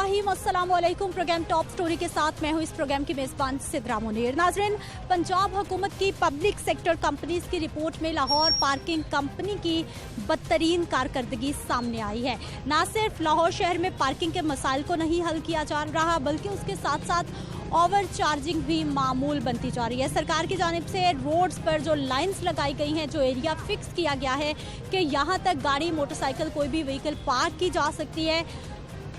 बिस्मिल्लाहिर्रहमानिर्रहीम, अस्सलाम वालेकुम। प्रोग्राम टॉप स्टोरी के साथ मैं हूं इस प्रोग्राम की मेज़बान सिद्रा मुनीर। नाज़रीन, पंजाब हुकूमत की पब्लिक सेक्टर कंपनीज की रिपोर्ट में लाहौर पार्किंग कंपनी की बदतरीन कारकर्दगी सामने आई है। न सिर्फ लाहौर शहर में पार्किंग के मसाइल को नहीं हल किया जा रहा, बल्कि उसके साथ साथ ओवर चार्जिंग भी मामूल बनती जा रही है। सरकार की जानिब से रोड्स पर जो लाइंस लगाई गई हैं, जो एरिया फिक्स किया गया है कि यहाँ तक गाड़ी, मोटरसाइकिल, कोई भी व्हीकल पार्क की जा सकती है,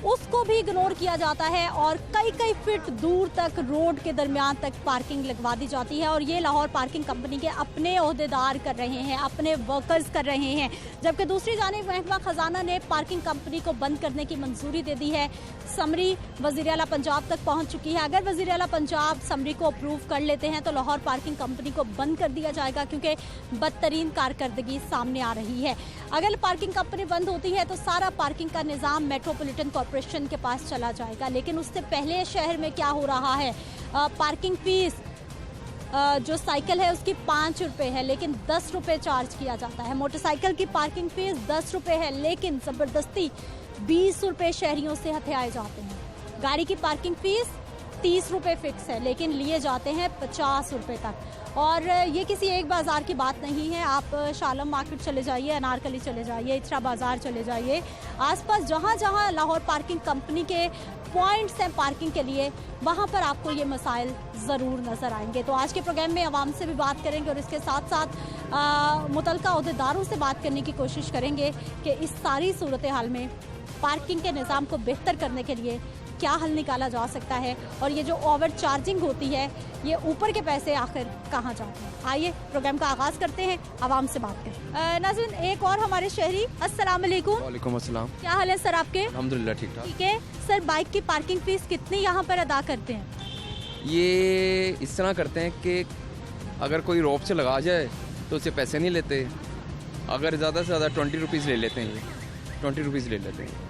उसको भी इग्नोर किया जाता है और कई कई फीट दूर तक रोड के दरमियान तक पार्किंग लगवा दी जाती है। और ये लाहौर पार्किंग कंपनी के अपने ओहदेदार कर रहे हैं, अपने वर्कर्स कर रहे हैं। जबकि दूसरी जानिब महकमा खजाना ने पार्किंग कंपनी को बंद करने की मंजूरी दे दी है। समरी वज़ीर आला पंजाब तक पहुंच चुकी है। अगर वज़ीर आला पंजाब समरी को अप्रूव कर लेते हैं तो लाहौर पार्किंग कंपनी को बंद कर दिया जाएगा, क्योंकि बदतरीन कारकर्दगी सामने आ रही है। अगर पार्किंग कंपनी बंद होती है तो सारा पार्किंग का निज़ाम मेट्रोपॉलिटन कॉर्पोरेशन के पास चला जाएगा। लेकिन उससे पहले शहर में क्या हो रहा है, पार्किंग फीस जो साइकिल है उसकी 5 रुपये है, लेकिन 10 रुपये चार्ज किया जाता है। मोटरसाइकिल की पार्किंग फीस 10 रुपये है, लेकिन ज़बरदस्ती 20 रुपये शहरियों से हथियाए जाते हैं। गाड़ी की पार्किंग फीस 30 रुपये फिक्स है, लेकिन लिए जाते हैं 50 रुपये तक। और ये किसी एक बाज़ार की बात नहीं है। आप शालम मार्केट चले जाइए, अनारकली चले जाइए, इचरा बाज़ार चले जाइए, आसपास जहाँ जहाँ लाहौर पार्किंग कंपनी के पॉइंट्स हैं पार्किंग के लिए, वहाँ पर आपको ये मसाइल ज़रूर नज़र आएंगे। तो आज के प्रोग्राम में आवाम से भी बात करेंगे और इसके साथ साथ मुतल्लिका ओहदेदारों से बात करने की कोशिश करेंगे कि इस सारी सूरत हाल में पार्किंग के निज़ाम को बेहतर करने के लिए क्या हल निकाला जा सकता है, और ये जो ओवर चार्जिंग होती है, ये ऊपर के पैसे आखिर कहाँ जाते हैं। आइए प्रोग्राम का आगाज़ करते हैं, आवाम से बात करें। नाज़रीन, एक और हमारे शहरी, अस्सलाम वालेकुम। वालेकुम अस्सलाम। क्या हाल है सर आपके? अल्हम्दुलिल्लाह ठीक ठाक। ठीक है सर, बाइक की पार्किंग फीस कितनी यहाँ पर अदा करते हैं? ये इस तरह करते हैं कि अगर कोई रोप से लगा जाए तो उससे पैसे नहीं लेते। अगर ज़्यादा से ज़्यादा 20 रुपीज़ ले लेते हैं, ये 20 रुपीज़ ले लेते हैं।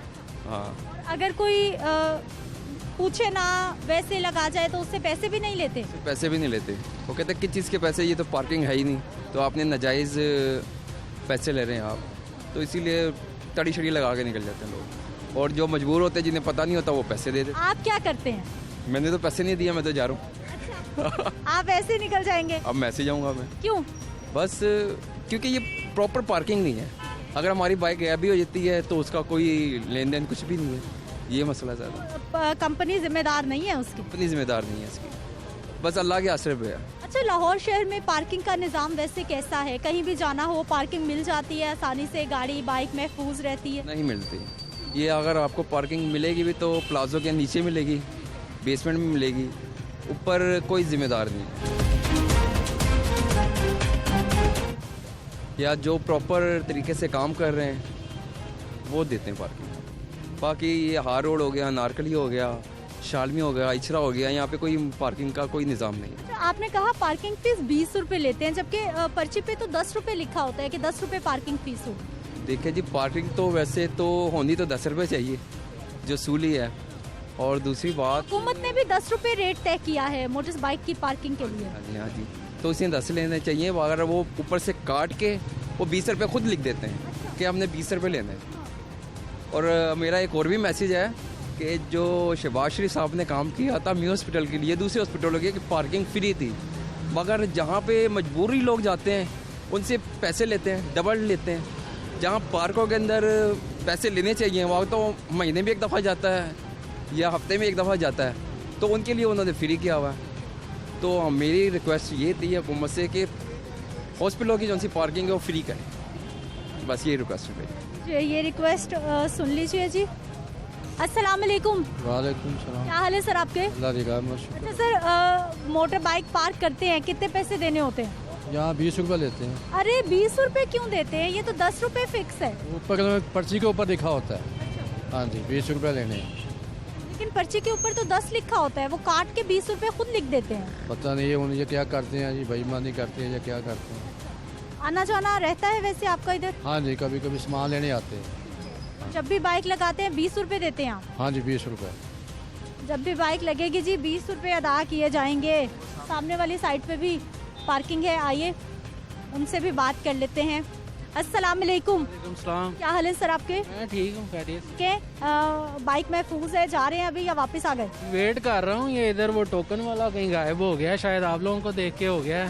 हाँ, अगर कोई पूछे ना वैसे लगा जाए तो उससे पैसे भी नहीं लेते? पैसे भी नहीं लेते। वो कहते हैं किस चीज़ के पैसे, ये तो पार्किंग है ही नहीं, तो आपने नाजायज़ पैसे ले रहे हैं आप, तो इसीलिए तड़ी छड़ी लगा के निकल जाते हैं लोग। और जो मजबूर होते हैं, जिन्हें पता नहीं होता, वो पैसे दे देते। आप क्या करते हैं? मैंने तो पैसे नहीं दिया, मैं तो जा रहा हूँ। अच्छा, आप ऐसे निकल जाएंगे? अब मैं ऐसे जाऊँगा मैं। क्यों? बस क्योंकि ये प्रॉपर पार्किंग नहीं है। अगर हमारी बाइक गैप भी हो जाती है तो उसका कोई लेन देन कुछ भी नहीं है, ये मसला ज़्यादा। कंपनी जिम्मेदार नहीं है उसकी? कंपनी जिम्मेदार नहीं है इसकी, बस अल्लाह के आसरे पे है। अच्छा, लाहौर शहर में पार्किंग का निज़ाम वैसे कैसा है? कहीं भी जाना हो पार्किंग मिल जाती है आसानी से, गाड़ी बाइक महफूज रहती है? नहीं मिलती। ये अगर आपको पार्किंग मिलेगी भी तो प्लाजो के नीचे मिलेगी, बेसमेंट में मिलेगी, ऊपर कोई जिम्मेदार नहीं। या जो प्रॉपर तरीके से काम कर रहे हैं वो देते हैं पार्किंग। बाकी ये हार रोड हो गया, नारकली हो गया, शालमी हो गया, इचरा हो गया, यहाँ पे कोई पार्किंग का कोई निज़ाम नहीं है। आपने कहा पार्किंग फीस 20 रुपये लेते हैं, जबकि पर्ची पे तो 10 रुपये लिखा होता है कि 10 रुपये पार्किंग फीस हो। देखिए जी, पार्किंग तो वैसे तो होनी तो 10 रुपये चाहिए, जो सूली है। और दूसरी बात, हुकूमत ने भी 10 रुपये रेट तय किया है मोटर बाइक की पार्किंग के लिए। हाँ जी, हाँ जी, तो इसे 10 लेने चाहिए। अगर वो ऊपर से काट के वो 20 रुपये खुद लिख देते हैं कि हमने 20 रुपये लेने हैं। और मेरा एक और भी मैसेज है कि जो शहबाज शरीफ साहब ने काम किया था मी हॉस्पिटल के लिए, दूसरे हॉस्पिटलों के, कि पार्किंग फ्री थी, मगर जहाँ पे मजबूरी लोग जाते हैं उनसे पैसे लेते हैं, डबल लेते हैं। जहाँ पार्कों के अंदर पैसे लेने चाहिए वहाँ तो महीने में एक दफ़ा जाता है या हफ्ते में एक दफ़ा जाता है, तो उनके लिए उन्होंने फ्री किया हुआ है। तो मेरी रिक्वेस्ट ये थी हुकूमत से कि हॉस्पिटलों की जो सी पार्किंग है वो फ्री करें, बस ये रिक्वेस्ट है मेरी। ये रिक्वेस्ट सुन लीजिए जी। अस्सलाम वालेकुम। वालेकुम सलाम। क्या हाल है सर आपके? अच्छा सर, मोटर बाइक पार्क करते हैं, कितने पैसे देने होते हैं? यहाँ 20 रुपये लेते हैं। अरे 20 रुपये क्यों देते हैं? ये तो 10 रुपये फिक्स है। ऊपर पर्ची के ऊपर लिखा होता है। अच्छा। हाँ जी, 20 रुपये लेने हैं। लेकिन पर्ची के ऊपर तो 10 लिखा होता है, वो काट के 20 रुपये खुद लिख देते हैं। पता नहीं है ये क्या करते हैं जी, बेईमानी करते हैं या क्या करते हैं। आना जाना रहता है वैसे आपका इधर? हाँ जी, कभी कभी सामान लेने आते हैं। जब भी बाइक लगाते हैं 20 रुपये देते हैं आप? हाँ जी, 20 रुपये। जब भी बाइक लगेगी जी 20 रुपये अदा किए जाएंगे। सामने वाली साइड पे भी पार्किंग है, आइए उनसे भी बात कर लेते हैं। अस्सलाम वालेकुम। सलाम। क्या हाल है सर आपके? मैं ठीक हूँ, खैरियत। के बाइक महफूज है, जा रहे हैं अभी या वापस आ गए? वेट कर रहा हूँ, ये इधर वो टोकन वाला कहीं गायब हो गया, शायद आप लोगों को देख के हो गया है,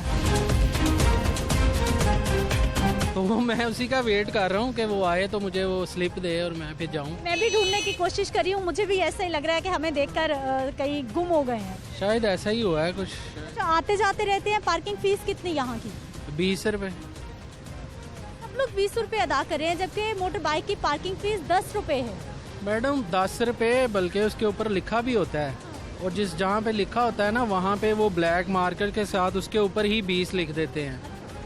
तो मैं उसी का वेट कर रहा हूँ कि वो आए तो मुझे वो स्लिप दे और मैं फिर जाऊँ। मैं भी ढूंढने की कोशिश कर रही हूँ, मुझे भी ऐसा ही लग रहा है कि हमें देखकर कहीं गुम हो गए हैं। शायद ऐसा ही हुआ है कुछ। तो आते जाते रहते हैं। पार्किंग फीस कितनी यहाँ की? 20 रुपये। सब लोग 20 रुपए अदा कर रहे हैं, जबकि मोटर बाइक की पार्किंग फीस 10 रुपए है। मैडम 10 रुपये, बल्कि उसके ऊपर लिखा भी होता है, और जिस जहाँ पे लिखा होता है ना वहाँ पे वो ब्लैक मार्कर के साथ उसके ऊपर ही 20 लिख देते हैं,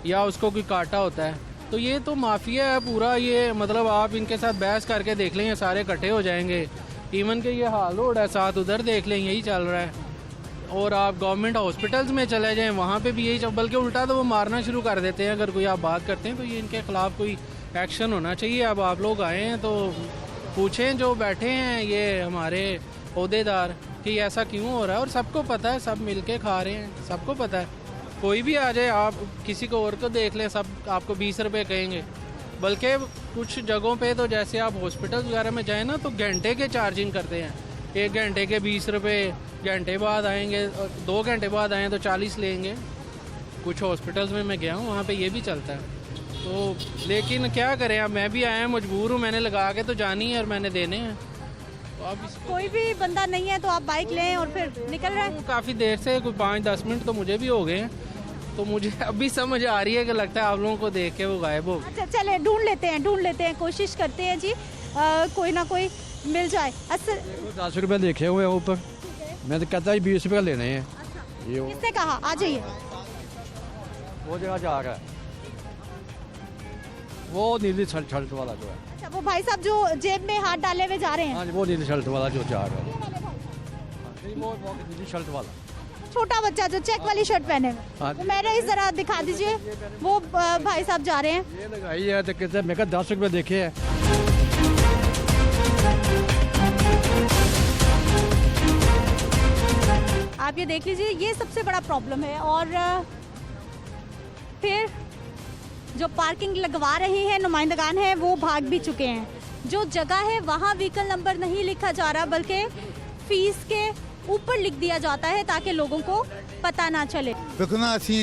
या उसको कोई काटा होता है। तो ये तो माफिया है पूरा, ये मतलब आप इनके साथ बहस करके देख लें, ये सारे इकट्ठे हो जाएंगे। इवन के ये हाल हो रहा है, साथ उधर देख लें, यही चल रहा है। और आप गवर्नमेंट हॉस्पिटल्स में चले जाएं, वहाँ पे भी यही चल, बल्कि उल्टा तो वो मारना शुरू कर देते हैं अगर कोई आप बात करते हैं, तो ये इनके खिलाफ कोई एक्शन होना चाहिए। अब आप लोग आए हैं तो पूछें जो बैठे हैं ये हमारे ओहदेदार कि ऐसा क्यों हो रहा है, और सबको पता है, सब मिल के खा रहे हैं, सबको पता है। कोई भी आ जाए, आप किसी को और को देख लें, सब आपको 20 रुपये कहेंगे। बल्कि कुछ जगहों पे तो जैसे आप हॉस्पिटल वगैरह में जाएं ना, तो घंटे के चार्जिंग करते हैं, 1 घंटे के 20 रुपये, घंटे बाद आएंगे, 2 घंटे बाद आएँ तो 40 लेंगे। कुछ हॉस्पिटल्स में मैं गया हूँ, वहाँ पे ये भी चलता है। तो लेकिन क्या करें, अब मैं भी आया मजबूर हूँ, मैंने लगा के तो जानी है और मैंने देने हैं। तो अब कोई भी बंदा नहीं है तो आप बाइक लें और फिर निकल रहे हैं। काफ़ी देर से, कोई 5-10 मिनट तो मुझे भी हो गए हैं, तो मुझे अभी समझ आ रही है कि लगता है आप लोगों को देख के वो गायब हो गए। अच्छा चले ढूंढ लेते हैं, कोशिश करते हैं जी, कोई ना कोई मिल जाए। 10 रुपये लिखे हुए हैं ऊपर, मैं तो कहता है 20 रुपये लेने हैं। ये किसने कहा? आ जाइए। वो जगह जा रहा है, वो नीली शर्ट वाला जो है। अच्छा, वो भाई साहब जो जेब में हाथ डाले हुए जा रहे हैं। हाँ जी, वो नीली शर्ट वाला जो जा रहा है। वो नीली शर्ट वाला छोटा बच्चा जो चेक वाली शर्ट पहने हुए, हाँ वो मैंने इस जरा दिखा दीजिए, वो भाई साहब जा रहे हैं। ये लगाई है तो कहते मैं 10 रुपये देखे है। आप ये देख लीजिए, ये सबसे बड़ा प्रॉब्लम है। और फिर जो पार्किंग लगवा रहे हैं नुमाइंदगान है, वो भाग भी चुके हैं। जो जगह है वहाँ व्हीकल नंबर नहीं लिखा जा रहा, बल्कि फीस के ऊपर लिख दिया जाता है ताकि लोगों को पता ना चले। देखो ना, असी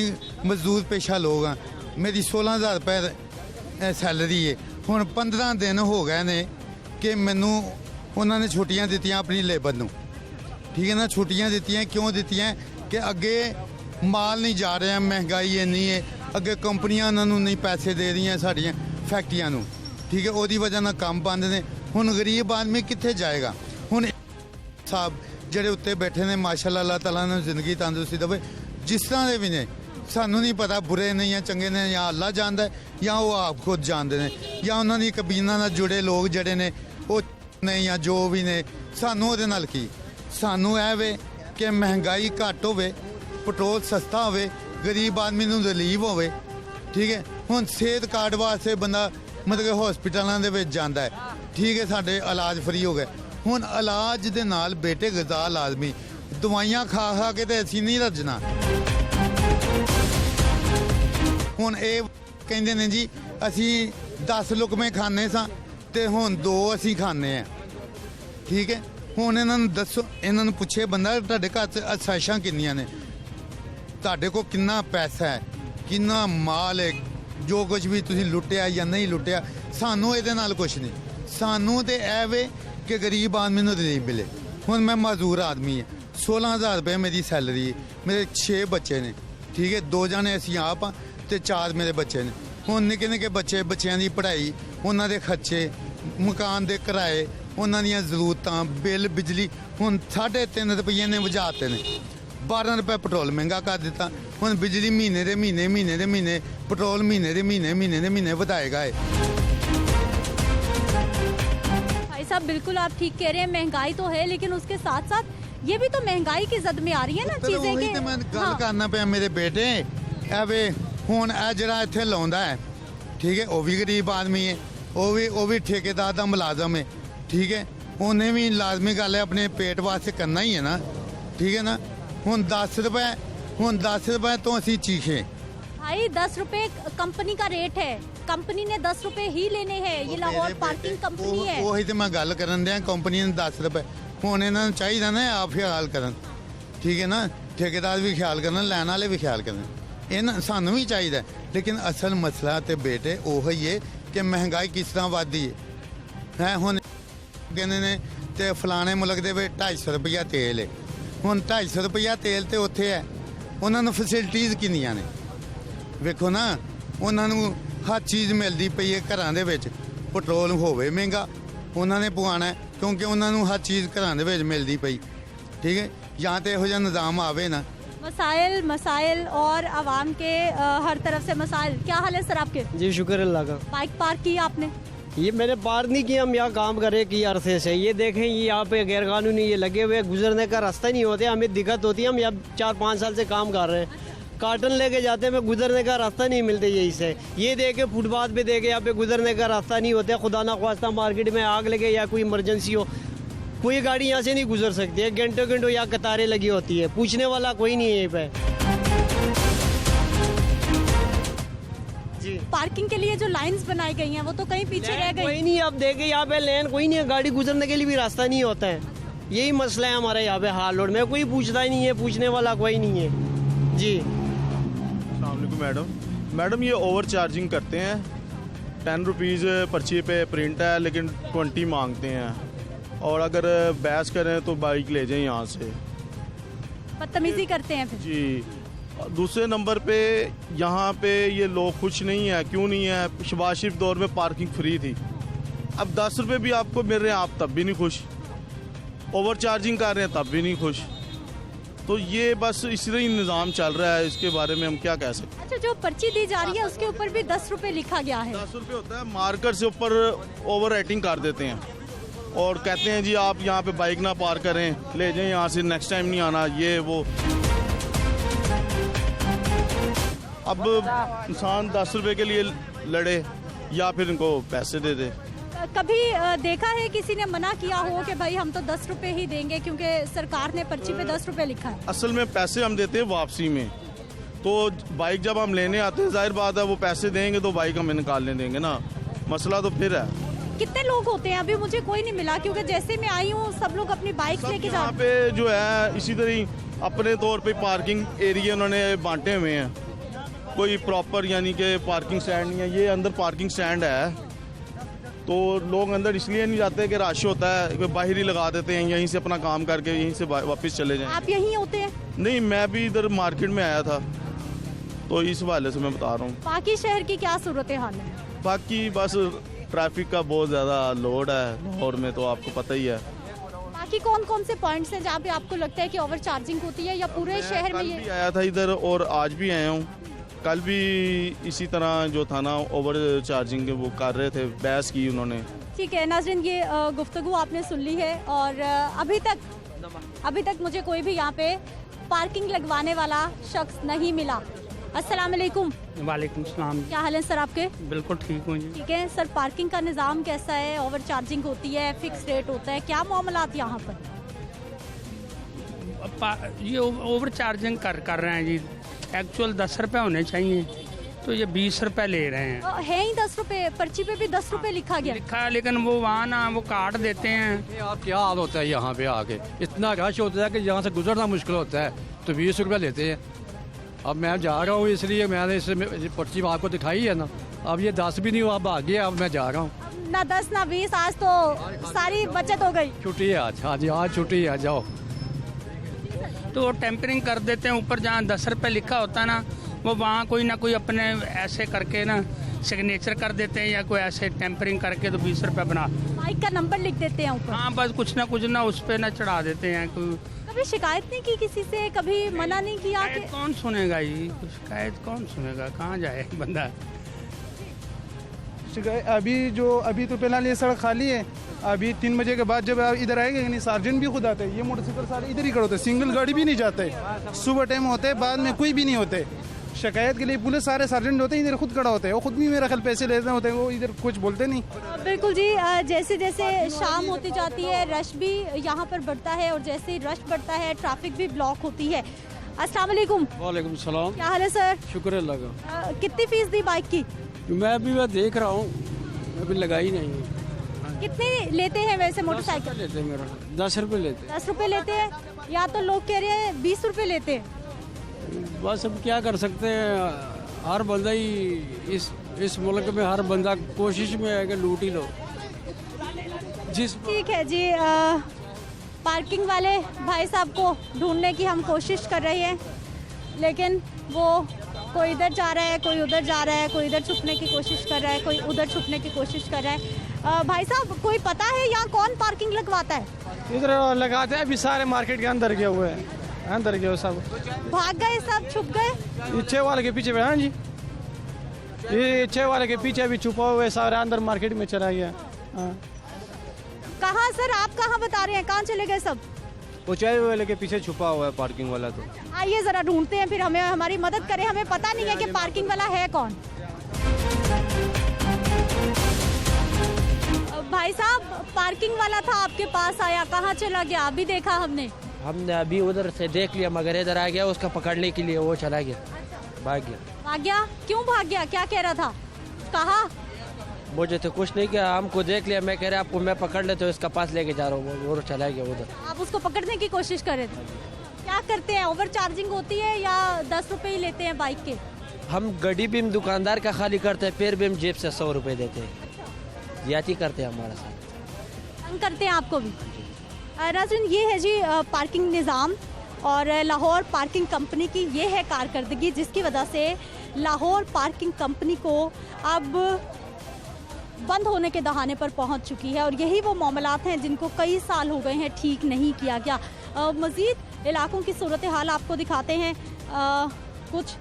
मजदूर पेशा लोग हाँ, मेरी 16,000 रुपए सैलरी है। हुण 15 दिन हो गए ने कि मैनू उन्होंने छुट्टियां दित्तियां अपनी लेबर नू, ठीक है ना। छुट्टियां दित्तियां क्यों दित्तियां कि अगे माल नहीं जा रहा, महंगाई इन्नी है, अगे कंपनियां उन्होंने नहीं पैसे दे रही साड़ियां फैक्ट्रियां नू, ठीक है। ਉਹਦੀ वजह ਨਾਲ ਕੰਮ ਬੰਦ ने। हुण गरीब आदमी कित्थे जाएगा? हुण साहब ਜਿਹੜੇ ਉੱਤੇ ਬੈਠੇ ਨੇ, ਮਾਸ਼ਾਅੱਲਾ, ਅੱਲਾਹ ਤਾਲਾ ਨੂੰ ਜ਼ਿੰਦਗੀ ਤੰਦਰੁਸਤੀ ਦੇਵੇ, ਜਿਸ ਤਰ੍ਹਾਂ ਦੇ ਵੀ ਨੇ, ਸਾਨੂੰ ਨਹੀਂ ਪਤਾ ਬੁਰੇ ਨੇ ਜਾਂ ਚੰਗੇ ਨੇ, ਜਾਂ ਅੱਲਾ ਜਾਣਦਾ ਹੈ ਜਾਂ ਉਹ ਆਪ ਖੁਦ ਜਾਣਦੇ ਨੇ, ਜਾਂ ਉਹਨਾਂ ਦੀ ਕਬੀਨਾ ਨਾਲ ਜੁੜੇ ਲੋਕ ਜਿਹੜੇ ਨੇ ਉਹ ਨੇ ਜਾਂ ਜੋ ਵੀ ਨੇ। ਸਾਨੂੰ ਉਹਦੇ ਨਾਲ ਕੀ, ਸਾਨੂੰ ਇਹ ਵੇ ਕਿ ਮਹਿੰਗਾਈ ਘੱਟ ਹੋਵੇ, ਪੈਟਰੋਲ ਸਸਤਾ ਹੋਵੇ, ਗਰੀਬ ਆਦਮੀ ਨੂੰ ਰਿਲੀਫ ਹੋਵੇ, ਠੀਕ ਹੈ। ਹੁਣ ਸਿਹਤ ਕਾਰਡ ਵਾਸਤੇ ਬੰਦਾ ਮਤਲਬ ਹਸਪੀਟਲਾਂ ਦੇ ਵਿੱਚ ਜਾਂਦਾ ਹੈ, ਠੀਕ ਹੈ, ਸਾਡੇ ਇਲਾਜ ਫਰੀ ਹੋ ਗਏ। ਹੁਣ ਇਲਾਜ ਦੇ ਨਾਲ ਬੇਟੇ ਗਜ਼ਾ ਲਾਜ਼ਮੀ, ਦਵਾਈਆਂ ਖਾ ਕੇ ਤੇ ਅਸੀਂ ਨਹੀਂ ਰੱਜਣਾ। ਹੁਣ ਇਹ ਕਹਿੰਦੇ ਨੇ ਜੀ ਅਸੀਂ 10 ਲੁਕਮੇ ਖਾਣੇ ਸਾਂ ਤੇ ਹੁਣ 2 ਅਸੀਂ ਖਾਣੇ ਆ, ਠੀਕ ਹੈ। ਹੁਣ ਇਹਨਾਂ ਨੂੰ ਦੱਸੋ, ਇਹਨਾਂ ਨੂੰ ਪੁੱਛੇ ਬੰਦਾ ਤੁਹਾਡੇ ਘਰ 'ਚ ਅਸਾਇਸ਼ਾਂ ਕਿੰਨੀਆਂ ਨੇ, ਤੁਹਾਡੇ ਕੋਲ ਕਿੰਨਾ ਪੈਸਾ ਹੈ, ਕਿੰਨਾ ਮਾਲ ਹੈ, ਜੋ ਕੁਝ ਵੀ ਤੁਸੀਂ ਲੁੱਟਿਆ ਜਾਂ ਨਹੀਂ ਲੁੱਟਿਆ। ਸਾਨੂੰ ਇਹਦੇ ਨਾਲ ਕੁਝ ਨਹੀਂ, ਸਾਨੂੰ ਤੇ ਇਹ ਵੇ कि गरीब आदमी को रिलीफ मिले। हूँ मैं मजदूर आदमी है, 16,000 रुपये मेरी सैलरी है, मेरे 6 बच्चे ने, ठीक है। 2 जने असी आप हाँ तो 4 मेरे बच्चे ने। हूँ निक्के निक्के बच्चे, बच्चों की पढ़ाई, उन्होंने खर्चे, मकान के किराए, उन्होंने जरूरत, बिल बिजली हूँ 3.5 रुपये ने बुझाते हैं। 12 रुपये पेट्रोल महंगा कर दिता। हूँ बिजली महीने के महीने, पेट्रोल महीने के महीने ਵਧਾਏਗਾ है। साहब बिल्कुल आप ठीक कह रहे हैं, महंगाई तो है, लेकिन उसके साथ साथ ये भी तो महंगाई की जद में आ रही है ना चीजें कि मैं गल करना पे मेरे बेटे एवे हुन ए जरा इत्थे लाउंदा है, ठीक है, वो भी गरीब आदमी है, वो भी ठेकेदार दा मुलाजम है, ठीक है। उन्हें भी लाजमी गल है अपने पेट वास्ते करना ही है ना, ठीक है ना। हुन 10 रुपए तो असी चीखे भाई, 10 रुपए कंपनी का रेट है, कंपनी ने 10 रुपए ही लेने हैं, ये लाहौर पार्किंग कंपनी है। ਉਹੀ ਤੇ ਮੈਂ ਗੱਲ ਕਰਨ ਦਿਆਂ, ਕੰਪਨੀ ਨੇ 10 ਰੁਪਏ, ਹੁਣ ਇਹਨਾਂ ਨੂੰ ਚਾਹੀਦਾ ਨਾ ਆਪ ਖਿਆਲ ਕਰਨ, ਠੀਕ ਹੈ ਨਾ, ਠੇਕੇਦਾਰ ਵੀ ਖਿਆਲ ਕਰਨ, ਲੈਣ ਵਾਲੇ ਵੀ ਖਿਆਲ ਕਰਨ, ਇਹਨਾਂ ਸਾਨੂੰ ਵੀ ਚਾਹੀਦਾ। ਲੇਕਿਨ ਅਸਲ ਮਸਲਾ ਤੇ ਬੇਟੇ ਉਹ ਹੀ ਹੈ ਕਿ ਮਹਿੰਗਾਈ ਕਿਸ ਤਰ੍ਹਾਂ ਵੱਧਦੀ ਹੈ ਹੁਣ ਕਹਿੰਦੇ ਨੇ ਤੇ ਫਲਾਣੇ ਮੁਲਕ ਦੇ ਵਿੱਚ 250 ਰੁਪਇਆ ਤੇਲ ਹੈ, ਹੁਣ 250 ਰੁਪਇਆ ਤੇਲ ਤੇ ਉੱਥੇ ਹੈ, ਉਹਨਾਂ ਨੂੰ ਫੈਸਿਲਿਟੀਜ਼ ਕਿੰਨੀਆਂ ਨੇ ਵੇਖੋ ਨਾ, ਉਹਨਾਂ ਨੂੰ ਹਰ ਚੀਜ਼ ਮਿਲਦੀ ਪਈ ਹੈ ਘਰਾਂ ਦੇ ਵਿੱਚ, ਪੈਟਰੋਲ ਹੋਵੇ ਮਹਿੰਗਾ ਉਹਨਾਂ ਨੇ ਪਵਾਉਣਾ ਕਿਉਂਕਿ ਉਹਨਾਂ ਨੂੰ ਹਰ ਚੀਜ਼ ਘਰਾਂ ਦੇ ਵਿੱਚ ਮਿਲਦੀ ਪਈ, ਠੀਕ ਹੈ, ਜਾਂ ਤੇ ਇਹੋ ਜਿਹਾ ਨਿਜ਼ਾਮ ਆਵੇ ਨਾ। मसाइल और आवाम के हर तरफ से मसाइल। क्या हाल है सर आपके? जी शुक्र अल्लाह का। बाइक पार्क की आपने? ये मैंने पार नहीं किया, हम यहाँ काम कर रहे हैं की अरसे से। ये देखें ये यहाँ पे गैर कानूनी ये लगे हुए, गुजरने का रास्ता नहीं होते, हमें दिक्कत होती है। हम यहाँ 4-5 साल से काम कर रहे हैं, कार्टन लेके जाते हैं, हमें गुजरने का रास्ता नहीं मिलते यही से। ये देखे फुटपाथ पे देखे यहाँ पे गुजरने का रास्ता नहीं होता, खुदा ना ख्वास्ता मार्केट में आग लगे या कोई इमरजेंसी हो, कोई गाड़ी यहाँ से नहीं गुजर सकती है, घंटों घंटों यहाँ कतारें लगी होती है, पूछने वाला कोई नहीं है यहीं पे। जी पार्किंग के लिए जो लाइंस बनाई गई हैं वो तो कहीं पीछे रह गई। कोई नहीं, अब देखे यहाँ पे लेन कोई नहीं है, गाड़ी गुजरने के लिए भी रास्ता नहीं होता है, यही मसला है हमारे यहाँ पे हाल रोड में, कोई पूछता ही नहीं है, पूछने वाला कोई नहीं है। जी मैडम ये ओवर चार्जिंग करते हैं, 10 रुपीज़ पर्ची पे प्रिंट है लेकिन 20 मांगते हैं, और अगर बहस करें तो बाइक ले जाएं यहाँ से, बदतमीजी करते हैं फिर। जी दूसरे नंबर पे यहाँ पे ये लोग खुश नहीं है, क्यों नहीं है? शहबाज शरीफ दौर में पार्किंग फ्री थी, अब 10 रुपये भी आपको मिल रहे हैं, आप तब भी नहीं खुश, ओवर चार्जिंग कर रहे हैं तब भी नहीं खुश, तो ये बस इसी तरह ही निज़ाम चल रहा है, इसके बारे में हम क्या कह सकते हैं। अच्छा, जो पर्ची दी जा रही है उसके ऊपर भी 10 रुपए लिखा गया है। 10 रुपये होता है, मार्कर से ऊपर ओवर रेटिंग कर देते हैं और कहते हैं जी आप यहाँ पे बाइक ना पार करें, ले जाएं यहाँ से, नेक्स्ट टाइम नहीं आना, ये वो। अब इंसान 10 रुपए के लिए लड़े या फिर इनको पैसे दे दे। कभी देखा है किसी ने मना किया हो कि भाई हम तो 10 रुपए ही देंगे क्योंकि सरकार ने पर्ची पे 10 रुपए लिखा है? असल में पैसे हम देते हैं वापसी में, तो बाइक जब हम लेने आते हैं जाहिर बात है वो पैसे देंगे तो बाइक हमें निकालने देंगे ना, मसला तो फिर है। कितने लोग होते हैं? अभी मुझे कोई नहीं मिला क्योंकि जैसे मैं आई हूँ सब लोग अपनी बाइक लेके जा यहाँ पे जो है इसी तरह अपने तौर पे पार्किंग एरिया उन्होंने बांटे हुए हैं, कोई प्रॉपर यानी कि पार्किंग स्टैंड नहीं है, ये अंदर पार्किंग स्टैंड है तो लोग अंदर इसलिए नहीं जाते कि रश होता है, कि बाहर ही लगा देते हैं, यहीं से अपना काम करके यहीं से वापस चले जाएं। आप यहीं होते हैं? नहीं, मैं भी इधर मार्केट में आया था तो इस हवाले से मैं बता रहा हूँ। बाकी शहर की क्या सूरत हाल है? बाकी बस ट्रैफिक का बहुत ज़्यादा लोड है लाहौर में, तो आपको पता ही है। बाकी कौन कौन से पॉइंट्स हैं जहाँ पे आपको लगता है कि ओवर चार्जिंग होती है या पूरे शहर में? कल भी आया था इधर और आज भी आया हूँ, कल भी इसी तरह जो था ना ओवर चार्जिंग वो कर रहे थे, बहस की उन्होंने। ठीक है नाज़रीन, ये गुफ्तगू आपने सुन ली है और अभी तक मुझे कोई भी यहाँ पे पार्किंग लगवाने वाला शख्स नहीं मिला। अस्सलाम वालेकुम। वालेकुम सलाम। क्या हाल है सर आपके? बिल्कुल ठीक हूँ जी। ठीक है सर, पार्किंग का निज़ाम कैसा है? ओवर चार्जिंग होती है, फिक्स रेट होता है, क्या मामलात यहाँ पर? ये ओवर चार्जिंग कर रहे हैं जी, एक्चुअल 10 रुपये होने चाहिए तो ये 20 रुपये ले रहे हैं। है ही 10 रुपये, पर्ची पे भी 10 रुपये लिखा गया लिखा है, लेकिन वो वहाँ ना वो काट देते हैं। यार क्या हाल होता है यहाँ पे आके, इतना रश होता है कि यहाँ से गुजरना मुश्किल होता है, तो 20 रुपये लेते हैं। अब मैं जा रहा हूँ इसलिए मैंने इसे पर्ची आपको दिखाई है ना, अब ये 10 भी नहीं हुआ, अब आ गया, अब मैं जा रहा हूँ। ना 10 ना 20, आज तो सारी बचत हो गई। छुट्टी है आज, हाँ जी आज छुट्टी है, जाओ। तो टेम्परिंग कर देते हैं, ऊपर जहाँ 10 रुपये लिखा होता है ना वो वहाँ कोई ना कोई अपने ऐसे करके ना सिग्नेचर कर देते हैं या कोई ऐसे टेम्परिंग करके तो 20 रुपये बना, बाइक का नंबर लिख देते हैं ऊपर। हाँ बस कुछ ना उस पर ना चढ़ा देते हैं। कभी शिकायत नहीं की किसी से? कभी मना नहीं किया? शिकायत कौन सुनेगा जी, शिकायत कौन सुनेगा, कहाँ जाए बंदा। अभी तो फिलहाल ये सड़क खाली है, अभी 3 बजे के बाद जब इधर आएगा नहीं, सार्जेंट भी खुद आते हैं, ये मोटरसाइकिल सारे इधर ही खड़े होते हैं, सिंगल गाड़ी भी नहीं जाते, सुबह टाइम होते हैं, बाद में कोई भी नहीं होते। शिकायत के लिए पुलिस सारे सार्जेंट होते हैं, इधर खुद खड़ा होते हैं, वो खुद भी मेरा ख्याल पैसे लेते होते हैं, वो इधर कुछ बोलते नहीं। बिल्कुल जी, जैसे जैसे शाम होती जाती है रश भी यहाँ पर बढ़ता है और जैसे ही रश बढ़ता है ट्रैफिक भी ब्लॉक होती है। अस्सलाम वालेकुम। वालेकुम सलाम। क्या हाल है सर? शुक्र अल्लाह का। कितनी फीस दी बाइक की? मैं अभी देख रहा हूँ, अभी लगाई नहीं है। कितने लेते हैं वैसे मोटरसाइकिल? लेते हैं मेरा 10 रुपये लेते हैं। 10 रुपए लेते हैं, या तो लोग कह रहे हैं 20 रुपए लेते हैं। बस अब क्या कर सकते हैं, हर बंदा ही इस मुल्क में हर बंदा कोशिश में है कि लूट ही लो। ठीक है जी, पार्किंग वाले भाई साहब को ढूंढने की हम कोशिश कर रहे हैं, लेकिन वो कोई इधर जा रहा है, कोई उधर जा रहा है, कोई इधर छुपने की कोशिश कर रहा है, कोई उधर छुपने की कोशिश कर रहा है। भाई साहब, कोई पता है यहाँ कौन पार्किंग लगवाता है? इधर लगाते हैं, अभी सारे मार्केट के अंदर गए हुए हैं, अंदर गए सब, भाग गए सब, छुप गए। ये 6 वाले के पीछे हाँ जी, ये 6 वाले के पीछे अभी छुपा हुआ है, सारे अंदर मार्केट में चला गया। कहाँ सर, आप कहाँ बता रहे हैं, कहाँ चले गए सब? वो 6 वाले के पीछे छुपा हुआ है पार्किंग वाला। तो आइए जरा ढूंढते हैं, फिर हमें हमारी मदद करें, हमें पता नहीं है कि पार्किंग वाला है कौन। भाई साहब, पार्किंग वाला था आपके पास आया, कहाँ चला गया? अभी देखा हमने अभी उधर से देख लिया, मगर इधर आ गया, उसका पकड़ने के लिए वो चला गया, भाग गया। भाग गया? क्यों भाग गया, क्या कह रहा था? कहा मुझे तो कुछ नहीं किया, हमको देख लिया, मैं कह रहा आपको मैं पकड़ लेता हूँ, इसका पास लेके जा रहा हूँ, वो चला गया उधर। आप उसको पकड़ने की कोशिश कर रहे थे? क्या करते हैं, ओवर चार्जिंग होती है या 10 रुपए ही लेते हैं बाइक के? हम गड्डी भी हम दुकानदार का खाली करते हैं, फिर भी हम जेब से 100 रुपए देते हैं, ज्यादा करते हैं हमारे साथ, तंग करते हैं आपको भी। नाज़रीन, ये है जी पार्किंग निज़ाम, और लाहौर पार्किंग कंपनी की ये है कारकर्दगी, जिसकी वजह से लाहौर पार्किंग कंपनी को अब बंद होने के दहाने पर पहुंच चुकी है, और यही वो मामलात हैं जिनको कई साल हो गए हैं ठीक नहीं किया गया। मज़ीद इलाकों की सूरत हाल आपको दिखाते हैं। कुछ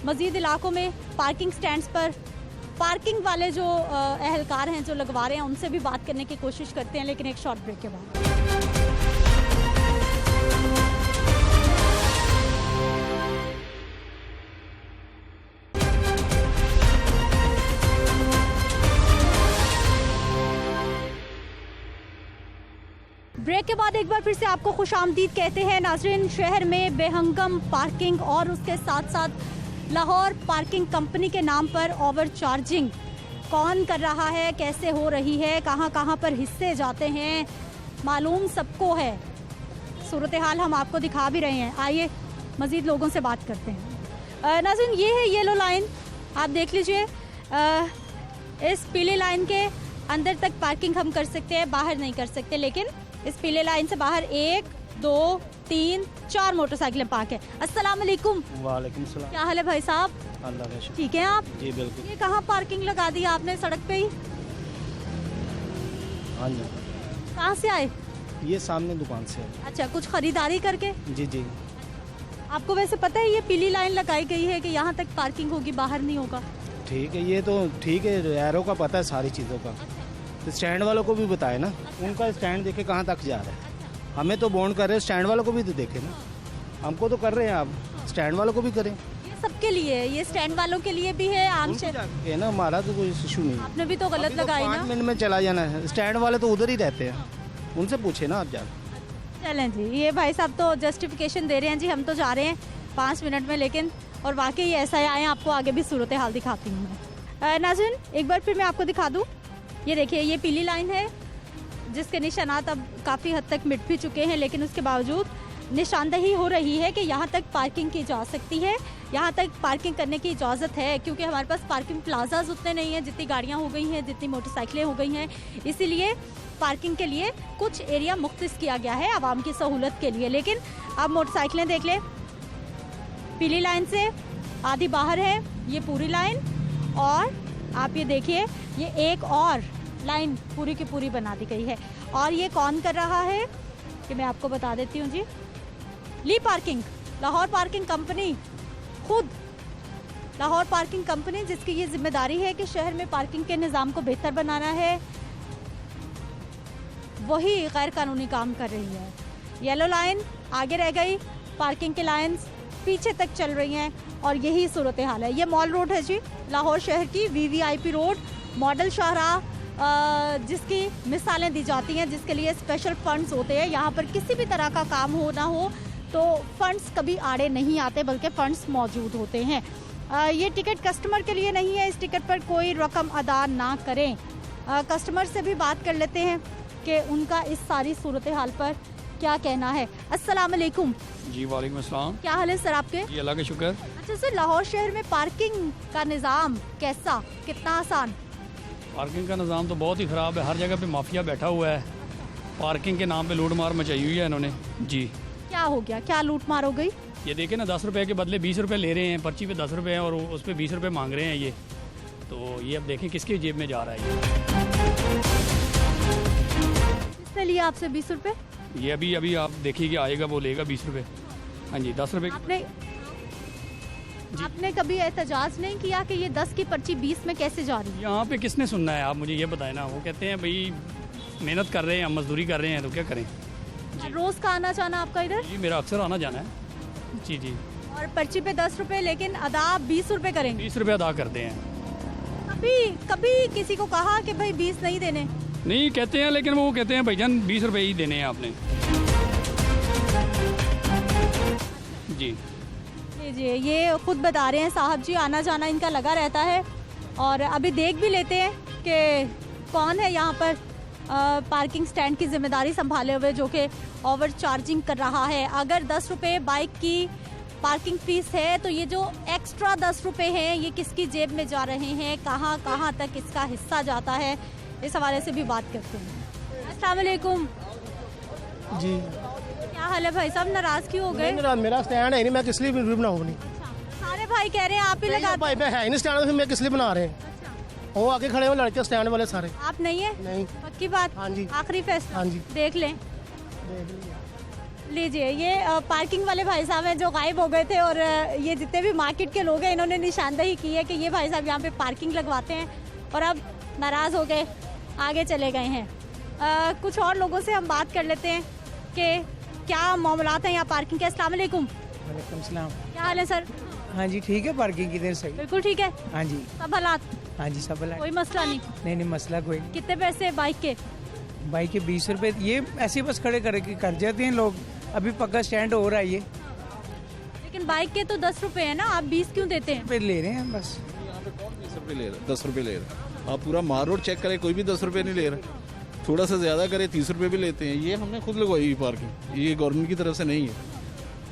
मज़ीद इलाकों में पार्किंग स्टैंड्स पर पार्किंग वाले जो अहलकार हैं जो लगवा रहे हैं, उनसे भी बात करने की कोशिश करते हैं, लेकिन एक शॉर्ट ब्रेक के बाद। ब्रेक के बाद एक बार फिर से आपको खुशामदीद कहते हैं। नाज़रीन, शहर में बेहंगम पार्किंग और उसके साथ साथ लाहौर पार्किंग कंपनी के नाम पर ओवर चार्जिंग कौन कर रहा है, कैसे हो रही है, कहां कहां पर हिस्से जाते हैं, मालूम सबको है। सूरत हाल हम आपको दिखा भी रहे हैं। आइए मज़ीद लोगों से बात करते हैं। नाज़रीन, ये है येलो लाइन, आप देख लीजिए। इस पीली लाइन के अंदर तक पार्किंग हम कर सकते हैं, बाहर नहीं कर सकते, लेकिन इस पीले लाइन से बाहर 1, 2, 3, 4 मोटरसाइकिलें पार्क है। अस्सलाम वालेकुम। वालेकुम सलाम। क्या हाल है भाई साहब? अल्लाह का शुक्र। ठीक है आप? जी बिल्कुल। ये कहाँ पार्किंग लगा दी आपने, सड़क पे ही? हाँ जी। कहाँ से आए? ये सामने दुकान से। अच्छा, कुछ खरीदारी करके? जी जी। आपको वैसे पता है ये पीली लाइन लगाई गई है कि यहाँ तक पार्किंग होगी, बाहर नहीं होगा? ठीक है, ये तो ठीक है, एरो का पता है सारी चीज़ों का, तो स्टैंड वालों को भी बताए ना, उनका स्टैंड देखे कहाँ तक जा रहा है। हमें तो बॉन्ड कर रहे हैं, स्टैंड वालों को भी तो देखे ना, हमको तो कर रहे हैं, आप स्टैंड वालों को भी करें। ये सबके लिए, ये स्टैंड वालों के लिए भी है, आम से है ना, हमारा तो कोई इशू नहीं। आपने भी तो गलत लगाई ना। 5 मिनट में चला जाना है, स्टैंड वाले तो उधर ही रहते हैं, उनसे पूछे ना आप जाकर। चलें जी, ये भाई साहब तो जस्टिफिकेशन दे रहे हैं जी, हम तो जा रहे हैं 5 मिनट में, लेकिन और वाकई ऐसा है। आए आपको आगे भी सूरत हाल दिखाती हूँ मैं। नाज़रीन, एक बार फिर मैं आपको दिखा दूँ, ये देखिए, ये पीली लाइन है जिसके निशानात अब काफ़ी हद तक मिट भी चुके हैं, लेकिन उसके बावजूद निशानदही हो रही है कि यहाँ तक पार्किंग की जा सकती है, यहाँ तक पार्किंग करने की इजाज़त है, क्योंकि हमारे पास पार्किंग प्लाजाज उतने नहीं हैं जितनी गाड़ियाँ हो गई हैं, जितनी मोटरसाइकिलें हो गई हैं। इसीलिए पार्किंग के लिए कुछ एरिया मुख्तस किया गया है आवाम की सहूलत के लिए। लेकिन अब मोटरसाइकिलें देख लें, पीली लाइन से आधी बाहर है ये पूरी लाइन, और आप ये देखिए ये एक और लाइन पूरी की पूरी बना दी गई है। और ये कौन कर रहा है कि मैं आपको बता देती हूँ जी, ली पार्किंग, लाहौर पार्किंग कंपनी, खुद लाहौर पार्किंग कंपनी, जिसकी ये जिम्मेदारी है कि शहर में पार्किंग के निज़ाम को बेहतर बनाना है, वही गैर कानूनी काम कर रही है। येलो लाइन आगे रह गई, पार्किंग की लाइंस पीछे तक चल रही हैं, और यही सूरत हाल है। ये मॉल रोड है जी, लाहौर शहर की VVIP रोड, मॉडल शाहराह, जिसकी मिसालें दी जाती हैं, जिसके लिए स्पेशल फंड्स होते हैं। यहाँ पर किसी भी तरह का काम हो ना हो तो फंड्स कभी आड़े नहीं आते, बल्कि फंड्स मौजूद होते हैं। ये टिकट कस्टमर के लिए नहीं है, इस टिकट पर कोई रकम अदा ना करें। कस्टमर से भी बात कर लेते हैं कि उनका इस सारी सूरत हाल पर क्या कहना है। अस्सलाम वालेकुम। जी वालेकुम अस्सलाम। क्या हाल है सर आपके? जी अल्लाह का शुक्र। अच्छा सर, लाहौर शहर में पार्किंग का निज़ाम कैसा, कितना आसान? पार्किंग का निज़ाम तो बहुत ही ख़राब है, हर जगह पे माफिया बैठा हुआ है, पार्किंग के नाम पे लूट मार मचाई हुई है इन्होंने। जी क्या हो गया, क्या लूट मार हो गई? ये देखें ना, 10 रुपये के बदले 20 रुपये ले रहे हैं, पर्ची पे 10 रुपये हैं और उस पर 20 रुपये मांग रहे हैं ये। तो ये अब देखें किसकी जेब में जा रहा है किसने लिया आपसे 20 रुपये? ये अभी अभी आप देखिए कि आएगा वो लेगा 20 रुपये। हाँ जी, 10 रुपये। आपने कभी एहतजाज नहीं किया कि ये 10 की पर्ची 20 में कैसे जा रही है? यहाँ पे किसने सुनना है, आप मुझे ये बताएं ना। वो कहते हैं भाई मेहनत कर रहे हैं, मजदूरी कर रहे हैं, तो क्या करें। रोज का आना जाना आपका इधर? जी मेरा अक्सर आना जाना है। जी जी। और पर्ची पे 10 रुपए, लेकिन अदा 20 रुपए करेंगे? 20 रुपये अदा करते हैं। कभी कभी किसी को कहा कि भाई 20 नहीं देने? नहीं कहते हैं, लेकिन वो कहते हैं भाईजान 20 रुपये ही देने हैं आपने। जी जी, ये खुद बता रहे हैं साहब जी, आना जाना इनका लगा रहता है। और अभी देख भी लेते हैं कि कौन है यहाँ पर पार्किंग स्टैंड की जिम्मेदारी संभाले हुए जो कि ओवर चार्जिंग कर रहा है। अगर 10 रुपये बाइक की पार्किंग फीस है तो ये जो एक्स्ट्रा 10 रुपये हैं ये किसकी जेब में जा रहे हैं, कहाँ कहाँ तक इसका हिस्सा जाता है, इस हवाले से भी बात करते हैं। अस्सलाम वालेकुम। जी क्या हाल है भाई साहब, नाराज क्यों हो गए? मेरा स्टैंड है नहीं, मैं किस लिए वीडियो बनाऊँ? नहीं सारे भाई कह रहे हैं आप ही लगा। भाई मैं है नहीं स्टैंड, फिर मैं किस लिए बना रहे हैं? वो आगे खड़े हुए लड़के स्टैंड वाले सारे। आप नहीं है? नहीं। पक्की बात? हाँ जी। आखिरी फैसला? हाँ जी। देख लें। लीजिए, ये पार्किंग वाले भाई साहब हैं जो गायब हो गए थे, और ये जितने भी मार्केट के लोग हैं इन्होंने निशानदेही की है कि ये भाई साहब यहाँ पे पार्किंग लगवाते हैं, और अब नाराज़ हो गए, आगे चले गए हैं। कुछ और लोगों से हम बात कर लेते हैं कि क्या मामलात हैं यहाँ पार्किंग के। अस्सलाम वालेकुम। वालेकुम सलाम। क्या हाल है सर? हाँ जी ठीक है, पार्किंग किधर सही? बिल्कुल ठीक है। हाँ जी। सब हालात? हाँ जी सब हालात। कोई मसला नहीं? नहीं मसला कोई नहीं। कितने पैसे बाइक के? बाइक के 20 रुपए, ये ऐसे बस खड़े कर जाते हैं लोग। अभी पक्का स्टैंड हो रहा है ये। लेकिन बाइक के तो 10 रुपए है ना, आप 20 क्यों देते हैं? ले रहे हैं बस। यहाँ पे कौन 20 रुपये ले रहा है? 10 रुपये ले रहा है। आप पूरा मार रोड चेक करें, कोई भी 10 रुपये नहीं ले रहा। थोड़ा सा ज़्यादा करे 30 रुपये भी लेते हैं। ये हमने खुद लगवाई हुई पार्किंग, ये गवर्नमेंट की तरफ से नहीं है,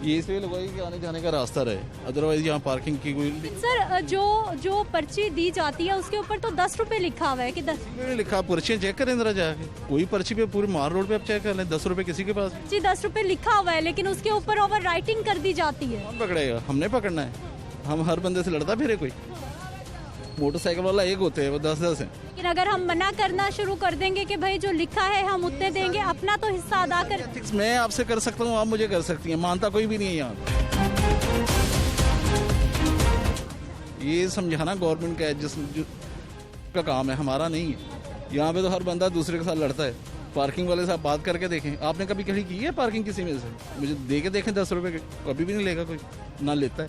ये इसलिए लगवाई कि आने जाने का रास्ता रहे, अदरवाइज यहाँ पार्किंग की कोई। सर जो पर्ची दी जाती है उसके ऊपर तो 10 रुपए लिखा हुआ है कि 10 लिखा। पर्चियाँ चेक करें जरा जाके, कोई पर्ची पे पूरे मार रोड पे आप चेक कर लें, 10 रुपये किसी के पास जी 10 रुपए लिखा हुआ है, लेकिन उसके ऊपर ओवर राइटिंग कर दी जाती है। कौन पकड़ेगा? हमने पकड़ना है? हम हर बंदे से लड़ता फिरे कोई? मोटरसाइकिल वाला एक होते हैं, वो 10-10 है। लेकिन अगर हम मना करना शुरू कर देंगे कि भाई जो लिखा है हम उतने देंगे, अपना तो हिस्सा अदा कर। मैं आपसे कर सकता हूँ, आप मुझे कर सकती हैं, मानता कोई भी नहीं है यहाँ। ये समझाना गवर्नमेंट का है, जिस का काम है, हमारा नहीं है। यहाँ पे तो हर बंदा दूसरे के साथ लड़ता है। पार्किंग वाले साथ बात करके देखें, आपने कभी खड़ी की है पार्किंग किसी में से? मुझे दे के देखें 10 रुपये के, कभी भी नहीं लेगा कोई, ना लेता है।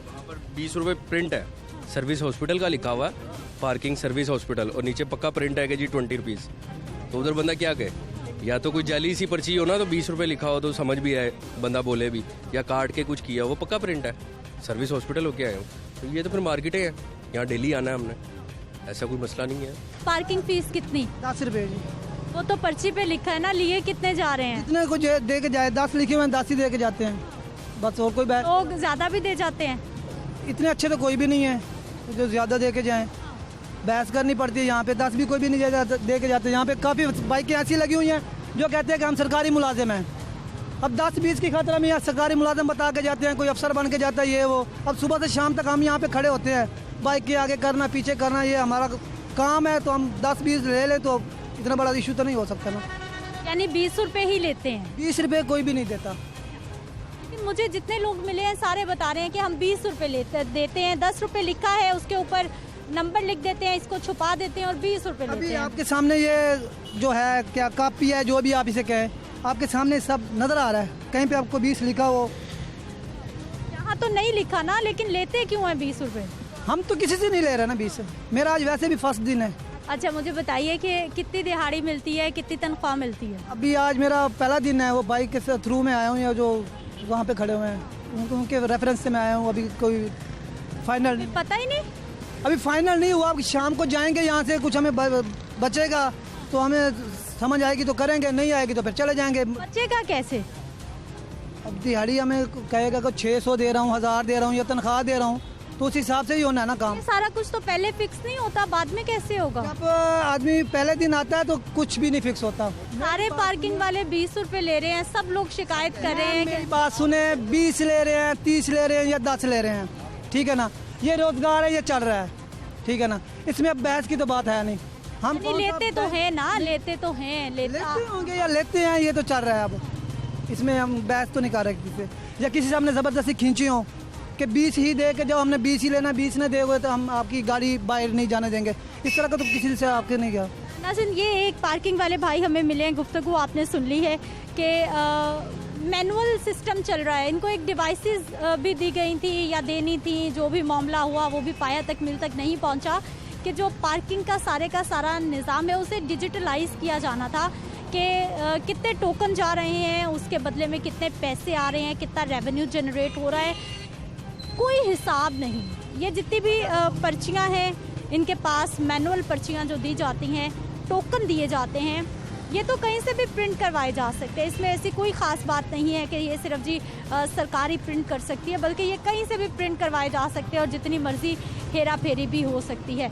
वहाँ पर 20 रुपये प्रिंट है, सर्विस हॉस्पिटल का लिखा हुआ है, पार्किंग सर्विस हॉस्पिटल, और नीचे पक्का प्रिंट है कि जी 20 रुपीज़। तो उधर बंदा क्या कहे? या तो कोई जाली सी पर्ची हो ना, तो 20 रुपये लिखा हो तो समझ भी आए, बंदा बोले भी, या काट के कुछ किया, वो पक्का प्रिंट है, सर्विस हॉस्पिटल होके आए हो। तो ये तो फिर मार्केटें हैं, यहाँ डेली आना है हमने, ऐसा कोई मसला नहीं है। पार्किंग फीस कितनी? 10 रुपए जी। वो तो पर्ची पे लिखा है ना, लिए कितने जा रहे हैं? इतने कुछ दे के जाए, 10 लिखे हुए 10 ही दे के जाते हैं बस, और कोई लोग ज्यादा भी दे जाते हैं। इतने अच्छे तो कोई भी नहीं है जो ज्यादा दे के जाए। बहस करनी पड़ती है यहाँ पे, 10 भी कोई भी नहीं दे के जाते। यहाँ पे काफ़ी बाइकें ऐसी लगी हुई हैं जो कहते हैं कि हम सरकारी मुलाजिम हैं। अब 10-20 की खातिर हम यहाँ सरकारी मुलाजिम बता के जाते हैं, कोई अफसर बन के जाता है ये वो। अब सुबह से शाम तक हम यहाँ पे खड़े होते हैं, बाइक के आगे करना पीछे करना, ये हमारा काम है। तो हम 10-20 ले लें तो इतना बड़ा इशू तो नहीं हो सकता ना। यानी 20 रुपए ही लेते हैं? 20 रुपये कोई भी नहीं देता। लेकिन मुझे जितने लोग मिले हैं सारे बता रहे हैं कि हम 20 रुपए देते हैं। 10 रुपए लिखा है, उसके ऊपर नंबर लिख देते हैं, इसको छुपा देते हैं और 20 रुपए लेते हैं। आपके सामने ये जो है क्या कापी है, जो भी आप इसे कहें, आपके सामने सब नजर आ रहा है। कहीं पे आपको 20 लिखा हो? यहाँ तो नहीं लिखा ना, लेकिन लेते क्यों हैं 20 रुपए? हम तो किसी से नहीं ले रहे ना 20। मेरा आज वैसे भी फर्स्ट दिन है। अच्छा मुझे बताइए कि कितनी दिहाड़ी मिलती है, कितनी तनख्वाह मिलती है? अभी आज मेरा पहला दिन है, वो बाइक के थ्रू में आया हूँ, या जो वहाँ पे खड़े हुए हैं उनके रेफरेंस से मैं आया हूँ। अभी कोई फाइनल नहीं, पता ही नहीं। अभी फाइनल नहीं हुआ। अब शाम को जाएंगे यहाँ से, कुछ हमें बचेगा तो हमें समझ आएगी तो करेंगे, नहीं आएगी तो फिर चले जाएंगे। बचेगा कैसे? अब दिहाड़ी हमें कहेगा कि 600 दे रहा हूँ, 1000 दे रहा हूँ या तनख्वाह दे रहा हूँ, तो उस हिसाब से ही होना है ना काम। ये सारा कुछ तो पहले फिक्स नहीं होता, बाद में कैसे होगा? जब आदमी पहले दिन आता है तो कुछ भी नहीं फिक्स होता। सारे पार्किंग वाले 20 रुपए ले रहे हैं, सब लोग शिकायत कर रहे हैं। मेरी बात सुने, 20 ले रहे हैं, 30 ले रहे हैं या 10 ले रहे हैं, ठीक है ना, ये रोजगार है, ये चल रहा है, ठीक है ना, इसमें अब बहस की तो बात है नहीं। हम लेते तो हैं ना, लेते तो हैं, लेते होंगे या लेते हैं, ये तो चल रहा है। अब इसमें हम बहस तो नहीं कर रहे किसी से, या किसी से हमने ज़बरदस्ती खींची हो कि 20 ही दे के, जब हमने 20 ही लेना, 20 न देंगे तो हम आपकी गाड़ी बाहर नहीं जाने देंगे, इस तरह का तो किसी से आपके नहीं गया। नाज़रीन, ये एक पार्किंग वाले भाई हमें मिले हैं, गुफ्तगू आपने सुन ली है कि मैनुअल सिस्टम चल रहा है। इनको एक डिवाइसेस भी दी गई थी या देनी थी, जो भी मामला हुआ वो भी पाया तक मिल तक नहीं पहुंचा कि जो पार्किंग का सारा निज़ाम है उसे डिजिटलाइज किया जाना था कि कितने टोकन जा रहे हैं, उसके बदले में कितने पैसे आ रहे हैं, कितना रेवेन्यू जनरेट हो रहा है, कोई हिसाब नहीं। ये जितनी भी पर्चियां हैं, इनके पास मैनुअल पर्चियां जो दी जाती हैं, टोकन दिए जाते हैं, ये तो कहीं से भी प्रिंट करवाए जा सकते हैं। इसमें ऐसी कोई ख़ास बात नहीं है कि ये सिर्फ जी सरकारी प्रिंट कर सकती है, बल्कि ये कहीं से भी प्रिंट करवाए जा सकते हैं और जितनी मर्जी हेरा फेरी भी हो सकती है।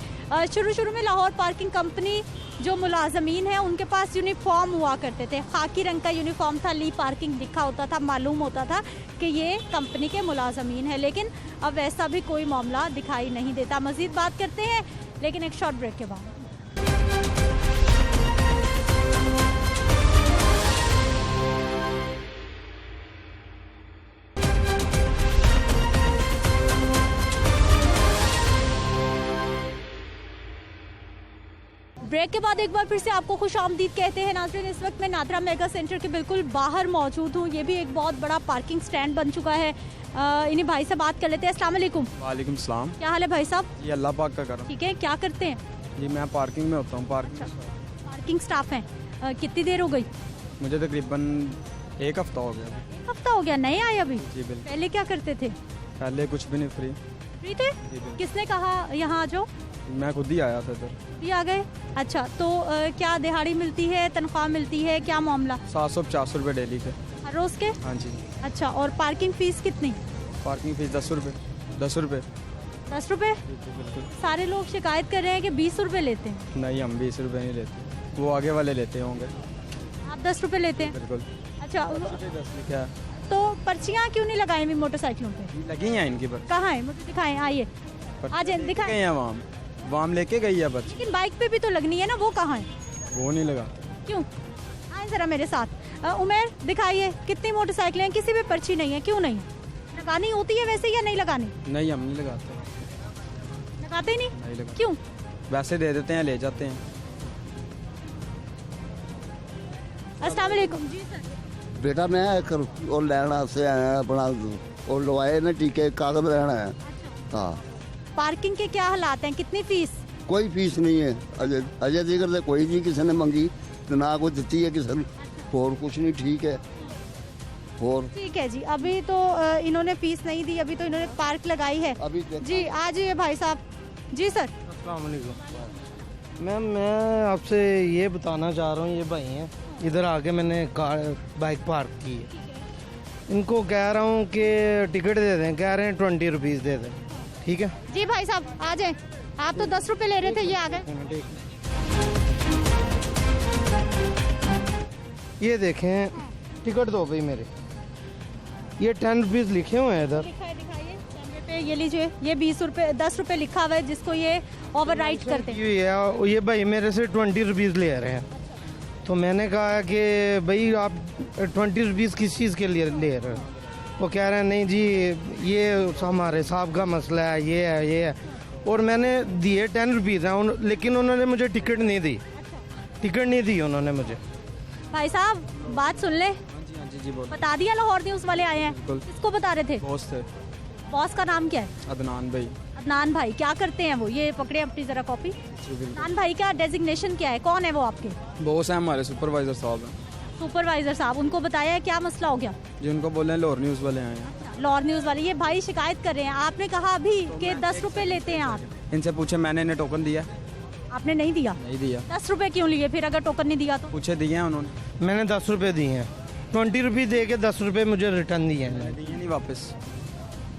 शुरू में लाहौर पार्किंग कंपनी जो मुलाजमीन हैं उनके पास यूनिफॉर्म हुआ करते थे, खाकी रंग का यूनिफॉर्म था, ली पार्किंग लिखा होता था, मालूम होता था कि ये कंपनी के मुलाजमीन हैं। लेकिन अब वैसा भी कोई मामला दिखाई नहीं देता। मज़ीद बात करते हैं लेकिन एक शॉर्ट ब्रेक के बाद। ब्रेक के बाद एक बार फिर से आपको खुश आमदीद कहते हैं। नाज़रीन, इस वक्त मैं नादरा मेगा सेंटर के बिल्कुल बाहर मौजूद हूँ। ये भी एक बहुत बड़ा पार्किंग स्टैंड बन चुका है। इन्हीं भाई से बात कर लेते हैं। अस्सलाम वालेकुम। वालेकुम सलाम। क्या हाल है भाई साहब? ये अल्लाह पाक का करम। ठीक है, क्या करते हैं? जी मैं पार्किंग में होता हूँ। पार्किंग स्टाफ हैं। कितनी देर हो गई? मुझे तकरीबन 1 हफ्ता हो गया। 1 हफ्ता हो गया? नए आए अभी? जी बिल्कुल। पहले क्या करते थे? पहले कुछ भी नहीं, फ्री थे। किसने कहा यहाँ आ जाओ? मैं खुद ही आया था इधर। भी आ गए? अच्छा, तो क्या दिहाड़ी मिलती है, तनख्वाह मिलती है, क्या मामला? 750 रुपये डेली के। हर रोज के? हाँ जी। अच्छा, और पार्किंग फीस कितनी? पार्किंग फीस 10 रुपये। 10 रुपये? 10 रुपये? बिल्कुल। सारे लोग शिकायत कर रहे हैं कि 20 रुपये लेते हैं। नहीं, हम 20 रुपये नहीं लेते, वो आगे वाले लेते होंगे। आप 10 रुपये लेते हैं? बिल्कुल। अच्छा, 10 क्या तो पर्चियाँ क्यों नहीं लगाई हुई मोटरसाइकिलों पे? लगी हैं इनकी पर। कहाँ है? मुझे दिखाएं, आइए आ जाए, दिखाएं। वाम लेके गई है बस। लेकिन बाइक पे भी तो लगनी है ना, वो कहाँ है? वो नहीं लगा। क्यों? आए जरा मेरे साथ। उमेर, दिखाइए कितनी मोटरसाइकिलें हैं, किसी पे पर्ची नहीं है, क्यों नहीं? लगानी होती है वैसे या नहीं लगानी? नहीं, हम नहीं लगाते। लगाते ही नहीं? नहीं लगाते। क्यों? वैसे दे देते हैं, ले जाते हैं। अस्सलाम वालेकुम। जी सर। बेटा मैं और लेना से आया अपना और लवाए ना टीके कागज रहना है। हाँ। पार्किंग के क्या हालात हैं, कितनी फीस? कोई फीस नहीं है अजय जिक्र से कोई नहीं किसी ने मंगी, तो ना कोई दी है किसी ने, और कुछ नहीं। ठीक है, और ठीक है जी। अभी तो इन्होंने फीस नहीं दी, अभी तो इन्होंने पार्क लगाई है। अभी जी आ जाइए भाई साहब। जी सर। अस्सलाम वालेकुम मैम, मैं आपसे ये बताना चाह रहा हूँ, ये भाई हैं इधर आके मैंने बाइक पार्क की है, इनको कह रहा हूँ कि टिकट दे दें, कह रहे हैं 20 रुपीज़ दे दें। ठीक है जी भाई साहब, आ जाए। आप तो 10 रुपए ले रहे थे, ये आ गए। ये देखें, टिकट दो भाई मेरे, ये 10 रुपीज़ लिखे हुए हैं इधर। दिखाइए, ये लीजिए, ये 20 रुपए 10 रुपए लिखा हुआ है, जिसको ये ओवरराइड करते हैं। ये भाई मेरे से 20 रुपीज़ ले रहे हैं, तो मैंने कहा कि भाई आप 20 रुपीज़ किस चीज़ के लिए ले रहे हो? वो कह रहे हैं नहीं जी ये हमारे साहब का मसला है, ये है। और मैंने दिए 10 रुपीज़ हैं, लेकिन उन्होंने मुझे टिकट नहीं दी। टिकट नहीं दी उन्होंने मुझे। भाई साहब बात सुन ले। जी बोलो। बता दिया, लाहौर न्यूज़ वाले आए हैं। किसको बता रहे थे? बॉस थे। बॉस का नाम क्या है? अदनान भाई। अदनान भाई क्या करते हैं वो? ये पकड़े अपनी जरा कॉपी। अदनान भाई का डेजिग्नेशन क्या है, कौन है वो आपके? बॉस है हमारे, सुपरवाइजर साहब हैं। सुपरवाइजर साहब, उनको बताया है क्या मसला हो गया? जी उनको बोले लाहौर न्यूज़ वाले आए हैं। लाहौर न्यूज़ वाले। ये भाई शिकायत कर रहे हैं, आपने कहा अभी कि 10 रुपए लेते हैं आप। इनसे पूछे, मैंने इन्हें टोकन दिया, आपने नहीं दिया? नहीं दिया। 10 रुपए क्यों लिए फिर अगर टोकन नहीं दिया तो? पूछे दिए हैं उन्होंने। मैंने 10 रुपए दिए हैं, 20 रुपये दे के 10 रुपये मुझे रिटर्न दिए हैं। दिए नहीं वापस।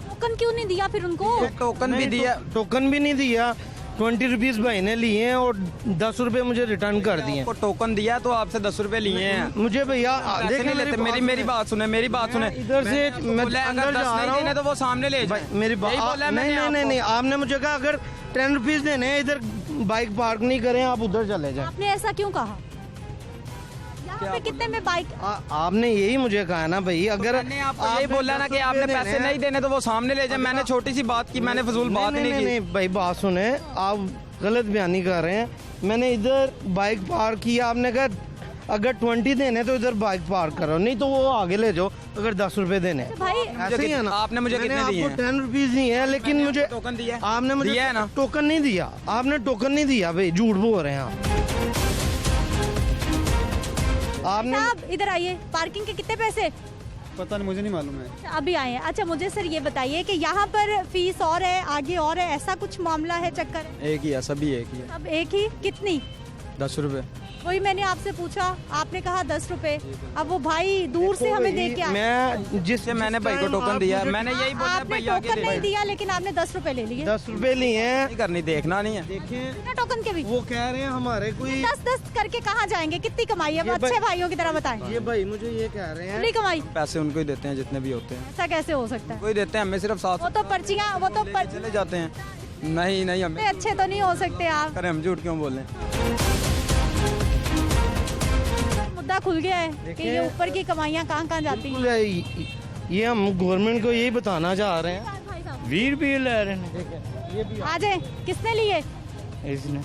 टोकन क्यों नहीं दिया फिर उनको? टोकन भी दिया, टोकन भी नहीं दिया। 20 रुपीज़ भाई ने लिए हैं और 10 रुपये मुझे रिटर्न कर दिए। आपको टोकन दिया तो आपसे 10 रुपए लिए हैं। मुझे भैया पैसे नहीं लेते। मेरी बात सुने, मेरी बात सुने। इधर से मैं अंदर जा रहा हूँ तो वो सामने ले जाए। मेरी बात नहीं, आपने मुझे कहा अगर 10 रुपीज़ देने हैं, इधर बाइक पार्क नहीं करें, आप उधर चले जाएं। आपने ऐसा क्यों कहा? यहाँ पे कितने में बाइक? आपने यही मुझे कहा ना भाई, अगर आपको यही बोला ना कि आपने पैसे नहीं देने तो वो सामने ले जाए। मैंने छोटी सी बात की, मैंने फजूल बात नहीं की। नहीं भाई, बात सुने, आप गलत बयानी कर रहे हैं। मैंने इधर बाइक पार्क किया, आपने कहा अगर 20 देने तो इधर बाइक पार्क करो, नहीं तो वो आगे ले जाओ अगर 10 रुपए देने। भाई ऐसे ही है ना। आपने मुझे कितने दिए? आपको 10 रुपीज़ नहीं है, लेकिन मुझे टोकन दिया। आपने मुझे दिया है ना? टोकन नहीं दिया, आपने टोकन नहीं दिया भाई, झूठ बोल रहे हैं आपने। आप इधर आइए, पार्किंग के कितने पैसे? पता नहीं, मुझे नहीं मालूम है। अच्छा, अभी आए हैं। अच्छा मुझे सर ये बताइए कि यहाँ पर फीस और है, आगे और है, ऐसा कुछ मामला है, चक्कर है? एक ही है, सभी एक ही है। अब एक ही? कितनी? 10 रुपए। वही मैंने आपसे पूछा, आपने कहा 10 रुपए। अब वो भाई दूर से हमें दे के आए। मैं जिससे मैंने भाई को टोकन दिया, मैंने यही बोला आपने टोकन नहीं दिया, लेकिन आपने 10 रुपए ले लिए। 10 रुपए लिए हैं। नहीं करनी, देखना नहीं है। देखें टोकन के भी वो कह रहे हैं हमारे कोई 10 करके कहाँ जाएंगे? कितनी कमाई है? अच्छे भाइयों की तरह बताएं। ये भाई मुझे ये कह रहे हैं कितनी कमाई? पैसे उनको ही देते हैं जितने भी होते हैं। ऐसा कैसे हो सकता है? कोई देते हैं, हमें सिर्फ 7 वो तो पर्चियाँ, वो तो चले जाते हैं। नहीं हमें अच्छे तो नहीं हो सकते आप। करें, हम झूठ क्यों बोल रहे हैं? मुद्दा खुल गया है कि ये ऊपर की कमाइयाँ कहाँ जाती हैं। ये हम गवर्नमेंट को यही बताना चाह रहे हैं। 20 रुपये ले रहे हैं। आ जाए, किसने लिए? इसने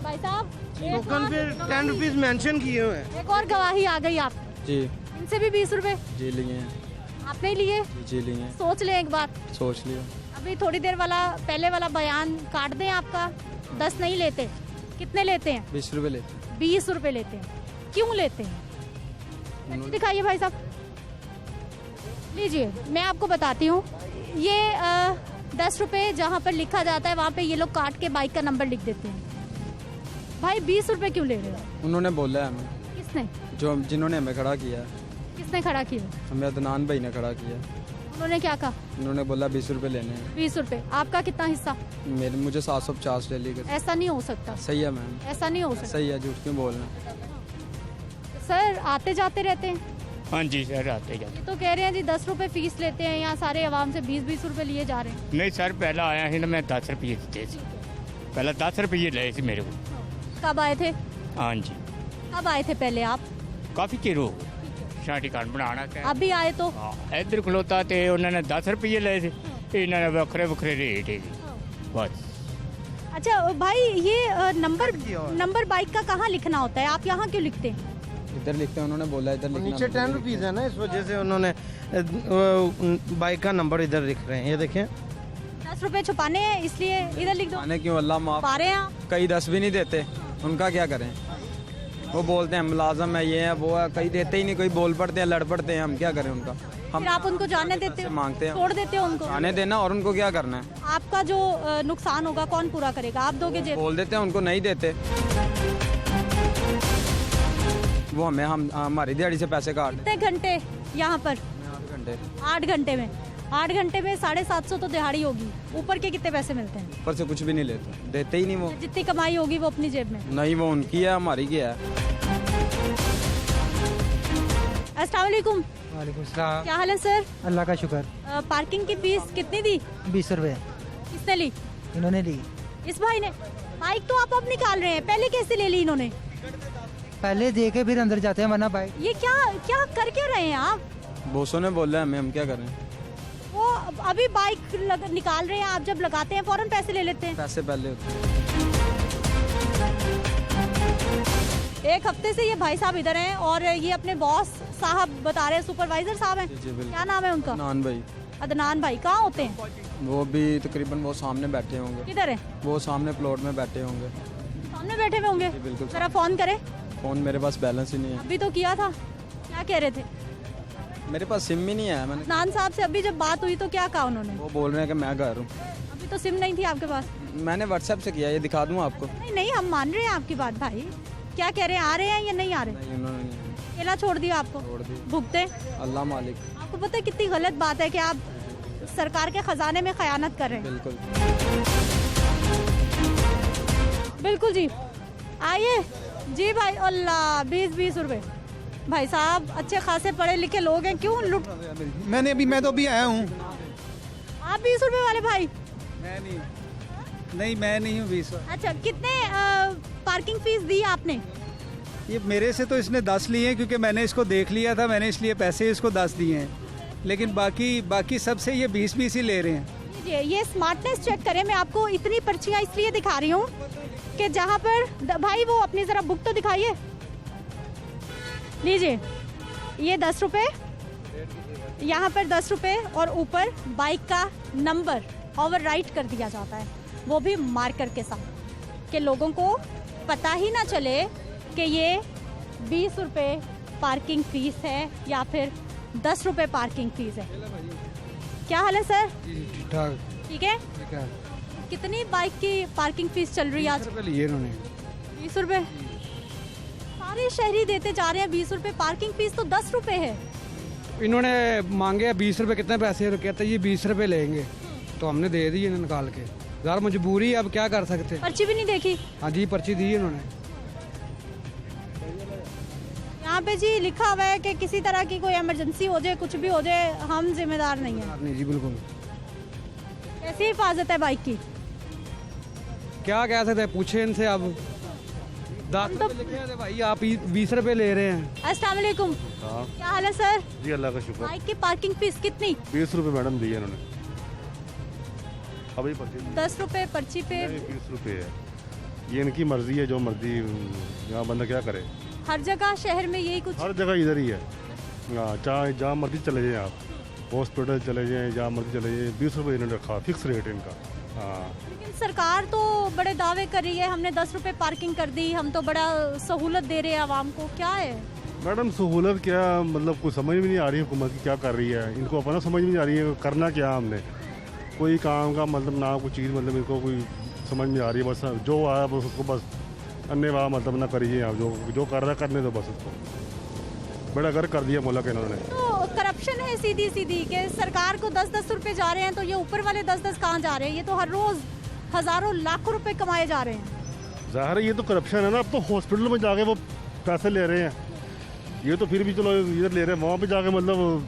भाई साहब टोकन पे 10 रुपीज़ मेंशन किए हुए हैं। एक और गवाही आ गई आप जी। इनसे भी 20 रुपए जी लिए हैं। आपने लिए? जी लिए हैं। सोच लें एक बार, सोच लिया। अभी थोड़ी देर वाला पहले वाला बयान काट दें आपका। 10 नहीं लेते, कितने लेते हैं? 20 रुपए लेते हैं। 20 रुपए लेते हैं। क्यों लेते हैं? दिखाइए भाई साहब, लीजिए मैं आपको बताती हूँ। ये 10 रुपए जहाँ पर लिखा जाता है वहाँ पे ये लोग काट के बाइक का नंबर लिख देते हैं। भाई 20 रुपए क्यों ले रहे हो? उन्होंने बोला है हमें। किसने? जिन्होंने हमें खड़ा किया है। किसने खड़ा किया? हमें अदनान भाई ने खड़ा किया। उन्होंने क्या कहा? उन्होंने बोला 20 रुपए लेने हैं। 20 रुपए। आपका कितना हिस्सा? मुझे 750 ले ली। ऐसा नहीं हो सकता। सही है मैम, ऐसा नहीं हो सकता। सही है, झूठ क्यों बोल रहे हैं? सर आते जाते रहते हैं? हाँ जी सर, आते जाते। तो कह रहे हैं जी 10 रुपए फीस लेते हैं, यहाँ सारे आवाम से 20-20 रुपए लिए जा रहे हैं। नहीं सर, पहला आया ही ना, मैं 10 रुपये दिते थे। पहला 10 रुपये ले थे मेरे को। कब आए थे? हाँ जी। कब आए थे पहले आप? काफ़ी चिर हो शादी कार्ड बनाना। अभी आए तो? इधर खलोता थे, उन्होंने 10 रुपये ले थे, इन्होंने वक्रे रेट है बस। अच्छा भाई, ये नंबर बाइक का कहाँ लिखना होता है? आप यहाँ क्यों लिखते हैं? इधर लिखते हैं, उन्होंने बोला इधर लिखना। नीचे 10 रुपीज़ है ना, इस वजह से उन्होंने बाइक का नंबर इधर लिख रहे हैं। ये देखें, 10 रुपए छुपाने हैं इसलिए इधर लिख दो। छुपाने क्यों, अल्लाह माफ। पा रहे हैं कई 10 भी नहीं देते, उनका क्या करें? वो बोलते हैं मुलाजम है, ये है वो है, कई देते ही नहीं, कोई बोल पड़ते हैं, लड़ पड़ते हैं, हम क्या करें उनका? फिर आप उनको जाने देते हो? मांगते हैं, छोड़ देते हो उनको? जाने देना, और उनको क्या करना है? आपका जो नुकसान होगा कौन पूरा करेगा? आप दोगे जेब? बोल देते हैं, उनको नहीं देते, वो हमारी दिहाड़ी से पैसे काट। कितने घंटे यहाँ पर? 8 घंटे। 8 घंटे में 8 घंटे में 750 तो दिहाड़ी होगी। ऊपर के कितने पैसे मिलते हैं? ऊपर से कुछ भी नहीं लेते, देते ही नहीं वो। जितनी कमाई होगी वो अपनी जेब में? नहीं, वो उनकी है, हमारी क्या है। अस्सलाम वालेकुम। वालेकुम सलाम। क्या हाल है सर? अल्लाह का शुक्र। पार्किंग की फीस कितनी दी? 20 रुपए। किसने ली? इन्होंने ली। इस भाई ने? बाइक तो आप अब निकाल रहे हैं, पहले कैसे ले ली इन्होंने? पहले दे के फिर अंदर जाते हैं, वरना बाइक। ये क्या कर क्या रहे हैं आप? बोसों ने बोला है हमें, हम क्या करें? वो अभी बाइक निकाल रहे हैं, आप जब लगाते हैं फौरन पैसे ले लेते हैं। पैसे पहले होते हैं। एक हफ्ते से ये भाई साहब इधर हैं और ये अपने बॉस साहब बता रहे हैं, सुपरवाइजर साहब हैं। क्या नाम है उनका? अदनान भाई। अदनान भाई कहाँ होते हैं? वो भी तकरीबन वो सामने बैठे होंगे। किधर है? वो सामने प्लॉट में बैठे होंगे। सामने बैठे हुए होंगे? बिल्कुल। जरा फोन करें। फोन मेरे पास बैलेंस ही नहीं है। अभी तो किया था, क्या कह रहे थे? मेरे पास सिम ही नहीं है। मैंने नान साहब से अभी जब बात हुई तो क्या कहा उन्होंने? वो बोल रहे हैं कि मैं घर हूँ। अभी तो सिम नहीं थी आपके पास? मैंने व्हाट्सएप से किया, ये दिखा दूँ आपको? नहीं नहीं, हम मान रहे हैं आपकी बात भाई। क्या कह रहे हैं, आ रहे हैं या नहीं आ रहे? नहीं, उन्होंने अकेला छोड़ दिया आपको? छोड़ दिया। भुगते? अल्लाह मालिक। आपको पता है कितनी गलत बात है कि आप सरकार के खजाने में खयानत कर रहे हैं? बिल्कुल बिल्कुल जी। आइए जी भाई। अल्लाह 20-20 रुपए। भाई साहब अच्छे खासे पढ़े लिखे लोग हैं, क्यों लुट? मैं तो अभी आया हूँ। आप 20 रुपए वाले भाई? मैं नहीं हूँ 20। अच्छा, कितने पार्किंग फीस दी आपने? ये मेरे से तो इसने 10 लिए हैं, क्योंकि मैंने इसको देख लिया था, मैंने इसलिए पैसे इसको 10 दिए हैं, लेकिन बाकी सबसे ये 20-20 ही ले रहे हैं। ये स्मार्टनेस चेक करें। मैं आपको इतनी पर्चियाँ इसलिए दिखा रही हूँ कि जहाँ पर भाई वो अपनी ज़रा बुक तो दिखाइए। लीजिए, ये 10 रुपये, यहाँ पर 10 रुपये और ऊपर बाइक का नंबर ओवरराइट कर दिया जाता है, वो भी मार्कर के साथ, कि लोगों को पता ही ना चले कि ये 20 रुपये पार्किंग फीस है या फिर 10 रुपये पार्किंग फीस है। क्या हाल है सर? ठीक ठाक। ठीक है। कितनी बाइक की पार्किंग फीस चल रही है आज? 20 रुपये लिए इन्होंने। 20 रुपये? सारे शहरी देते जा रहे हैं 20 रुपये। पार्किंग फीस तो 10 रुपये है। इन्होंने मांगे 20 रुपये, कितने पैसे? तो कहते ये 20 रुपये लेंगे, तो हमने दे दिए निकाल के। यार मजबूरी, अब क्या कर सकते। पर्ची भी नहीं देखी? हाँ जी, पर्ची दी इन्होंने। यहाँ पे जी लिखा हुआ है कि किसी तरह की कोई इमरजेंसी हो जाए, कुछ भी हो जाए, हम जिम्मेदार नहीं है। नहीं जी, बिल्कुल। कैसी हिफाजत है बाइक की? क्या कह सकते हैं, पूछे इनसे। अब 10 रुपये लिखे हैं भाई, आप 20 रुपये ले रहे हैं। अस्सलाम वालेकुम। क्या हाल है सर? जी अल्लाह का शुक्र। बाइक की पार्किंग फीस कितनी? 20 रुपये मैडम दी है इन्होंने। अभी पर्ची 10 रुपये पर्ची पे? 20 रुपये है। ये इनकी मर्जी है, जो मर्जी, यहाँ बंदा क्या करे। हर जगह शहर में यही कुछ? हर जगह इधर ही है। हाँ, चाहे जहाँ मर्जी चले जाएँ आप, हॉस्पिटल चले जाएँ, जहाँ मर्जी चले जाएँ, 20 रुपये इन्होंने रखा, फिक्स रेट इनका। हाँ, लेकिन सरकार तो बड़े दावे कर रही है, हमने 10 रुपये पार्किंग कर दी, हम तो बड़ा सहूलत दे रहे हैं आवाम को। क्या है मैडम सहूलत? क्या मतलब, कुछ समझ में नहीं आ रही है हुकूमत की क्या कर रही है। इनको अपना समझ में नहीं आ रही है करना क्या हमने। कोई काम का मतलब ना, कोई चीज़ मतलब इनको कोई समझ में आ रही है। बस जो आया बस उसको बस अन्यवाह मतलब ना करिए आप, जो कर रहा है करने दो बस उसको। बड़ा घर कर दिया मुल्क इन्होंने। तो करप्शन है सीधी सीधी, कि सरकार को 10-10 रुपए जा रहे हैं, तो ये ऊपर वाले 10-10 कहाँ जा रहे हैं? ये तो हर रोज हजारों लाखों रुपए कमाए जा रहे हैं। ज़ाहिर है ये तो करप्शन है ना। अब तो हॉस्पिटल में जाके वो पैसे ले रहे हैं, ये तो फिर भी चलो इधर ले रहे हैं, वहाँ पे जाके मतलब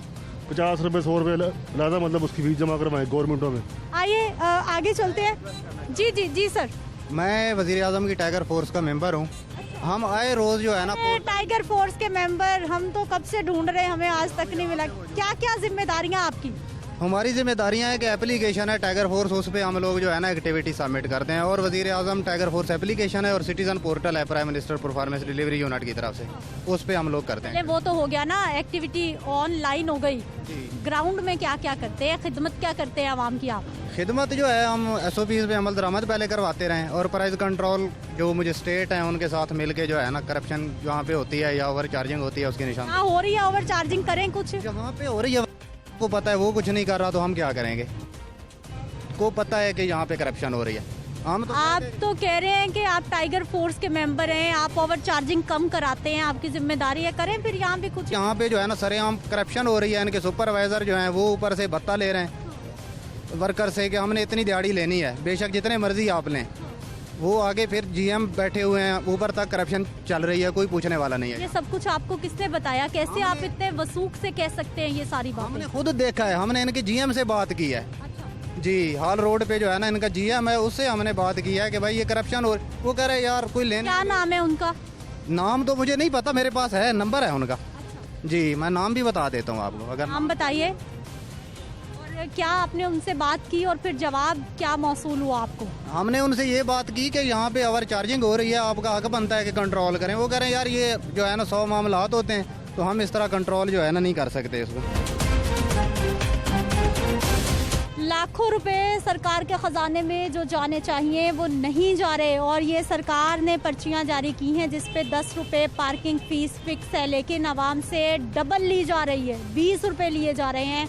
50 रुपये 100 रुपये ज़्यादा मतलब उसकी फीस जमा करवाएं गवर्नमेंटों में। आइए आगे चलते हैं। जी जी जी सर। मैं वज़ीर आज़म की टाइगर फोर्स का मेंबर हूँ। हम आए रोज़ जो है ना, टाइगर फोर्स के मेंबर हम तो कब से ढूंढ रहे हैं, हमें आज तक नहीं मिला। क्या क्या जिम्मेदारियां आपकी? हमारी जिम्मेदारियां हैं कि एप्लीकेशन है टाइगर फोर्स, उस पर हम लोग जो है ना एक्टिविटी सबमिट करते हैं। और वज़ीर आज़म टाइगर फोर्स एप्लीकेशन है और सिटीजन पोर्टल है prime minister performance delivery unit की तरफ से, उस पर हम लोग करते हैं। वो तो हो गया ना, एक्टिविटी ऑनलाइन हो गई। ग्राउंड में क्या क्या करते हैं, खिदमत क्या करते हैं आवाम की आप? खिदमत जो है हम SOPs पे अमल दरामद पहले करवाते रहें, और प्राइस कंट्रोल जो मुझे स्टेट है उनके साथ मिलके जो है ना करप्शन जहाँ पे होती है या ओवर चार्जिंग होती है उसके निशान हो रही है। ओवर चार्जिंग करें कुछ? जहाँ पे हो रही है को पता है, वो कुछ नहीं कर रहा तो हम क्या करेंगे? को पता है कि यहाँ पे करप्शन हो रही है। हम तो आप तो कह रहे हैं कि आप टाइगर फोर्स के मेंबर हैं, आप ओवर चार्जिंग कम कराते हैं, आपकी जिम्मेदारी है, करें फिर यहाँ पे कुछ। यहाँ पे जो है ना सरेआम करप्शन हो रही है। इनके सुपरवाइजर जो हैं वो ऊपर से भत्ता ले रहे हैं वर्कर से कि हमने इतनी दिहाड़ी लेनी है, बेशक जितने मर्जी आप लें। वो आगे फिर GM बैठे हुए हैं, ऊपर तक करप्शन चल रही है, कोई पूछने वाला नहीं है। ये सब कुछ आपको किसने बताया? कैसे आप इतने वसूख से कह सकते हैं ये सारी बातें? हमने खुद देखा है, हमने इनके GM से बात की है। जी, हाल रोड पे जो है ना इनका GM है, उससे हमने बात की है कि भाई ये करप्शन हो। वो कह रहे यार कोई लेने। क्या नाम है उनका? नाम तो मुझे नहीं पता, मेरे पास है नंबर है उनका। जी, मैं नाम भी बता देता हूँ आपको अगर। नाम बताइए। क्या आपने उनसे बात की और फिर जवाब क्या मौसूल हुआ आपको? हमने उनसे ये बात की कि यहाँ पे ओवर चार्जिंग हो रही है, आपका हक बनता है कि कंट्रोल करें। वो कह रहे हैं यार ये जो है ना 100 मामलात होते हैं, तो हम इस तरह कंट्रोल जो है ना नहीं कर सकते इसको। लाखों रुपए सरकार के खजाने में जो जाने चाहिए वो नहीं जा रहे, और ये सरकार ने पर्चियां जारी की हैं जिस पे 10 रुपये पार्किंग फीस फिक्स है, लेकिन आवाम से डबल ली जा रही है, 20 रुपये लिए जा रहे हैं।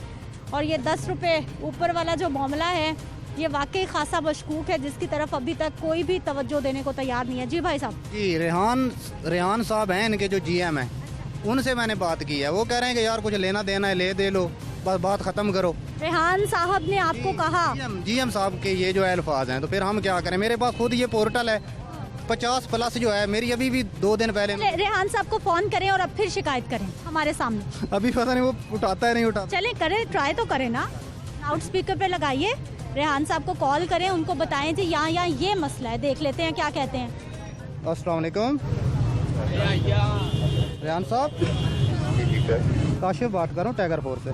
और ये 10 रुपये ऊपर वाला जो मामला है ये वाकई खासा मशकूक है, जिसकी तरफ अभी तक कोई भी तवज्जो देने को तैयार नहीं है। जी भाई साहब। जी रेहान साहब हैं इनके जो GM हैं, उनसे मैंने बात की है। वो कह रहे हैं कि यार कुछ लेना देना है ले दे लो, बस बात ख़त्म करो। रेहान साहब ने आपको कहा? GM साहब के ये जो अल्फाज हैं, तो फिर हम क्या करें। मेरे पास खुद ये पोर्टल है 50+ जो है मेरी, अभी भी 2 दिन पहले। रेहान साहब को फोन करें और अब फिर शिकायत करें हमारे सामने। अभी पता नहीं वो उठाता है नहीं उठाता। चले करें, ट्राई तो करें ना, लाउड स्पीकर पे लगाइए, रेहान साहब को कॉल करें, उनको बताएं जी यहाँ ये मसला है, देख लेते हैं क्या कहते हैं। अस्सलाम वालेकुम रेहान साहब, काशिफ बात कर रहा हूँ टाइगर 4 से।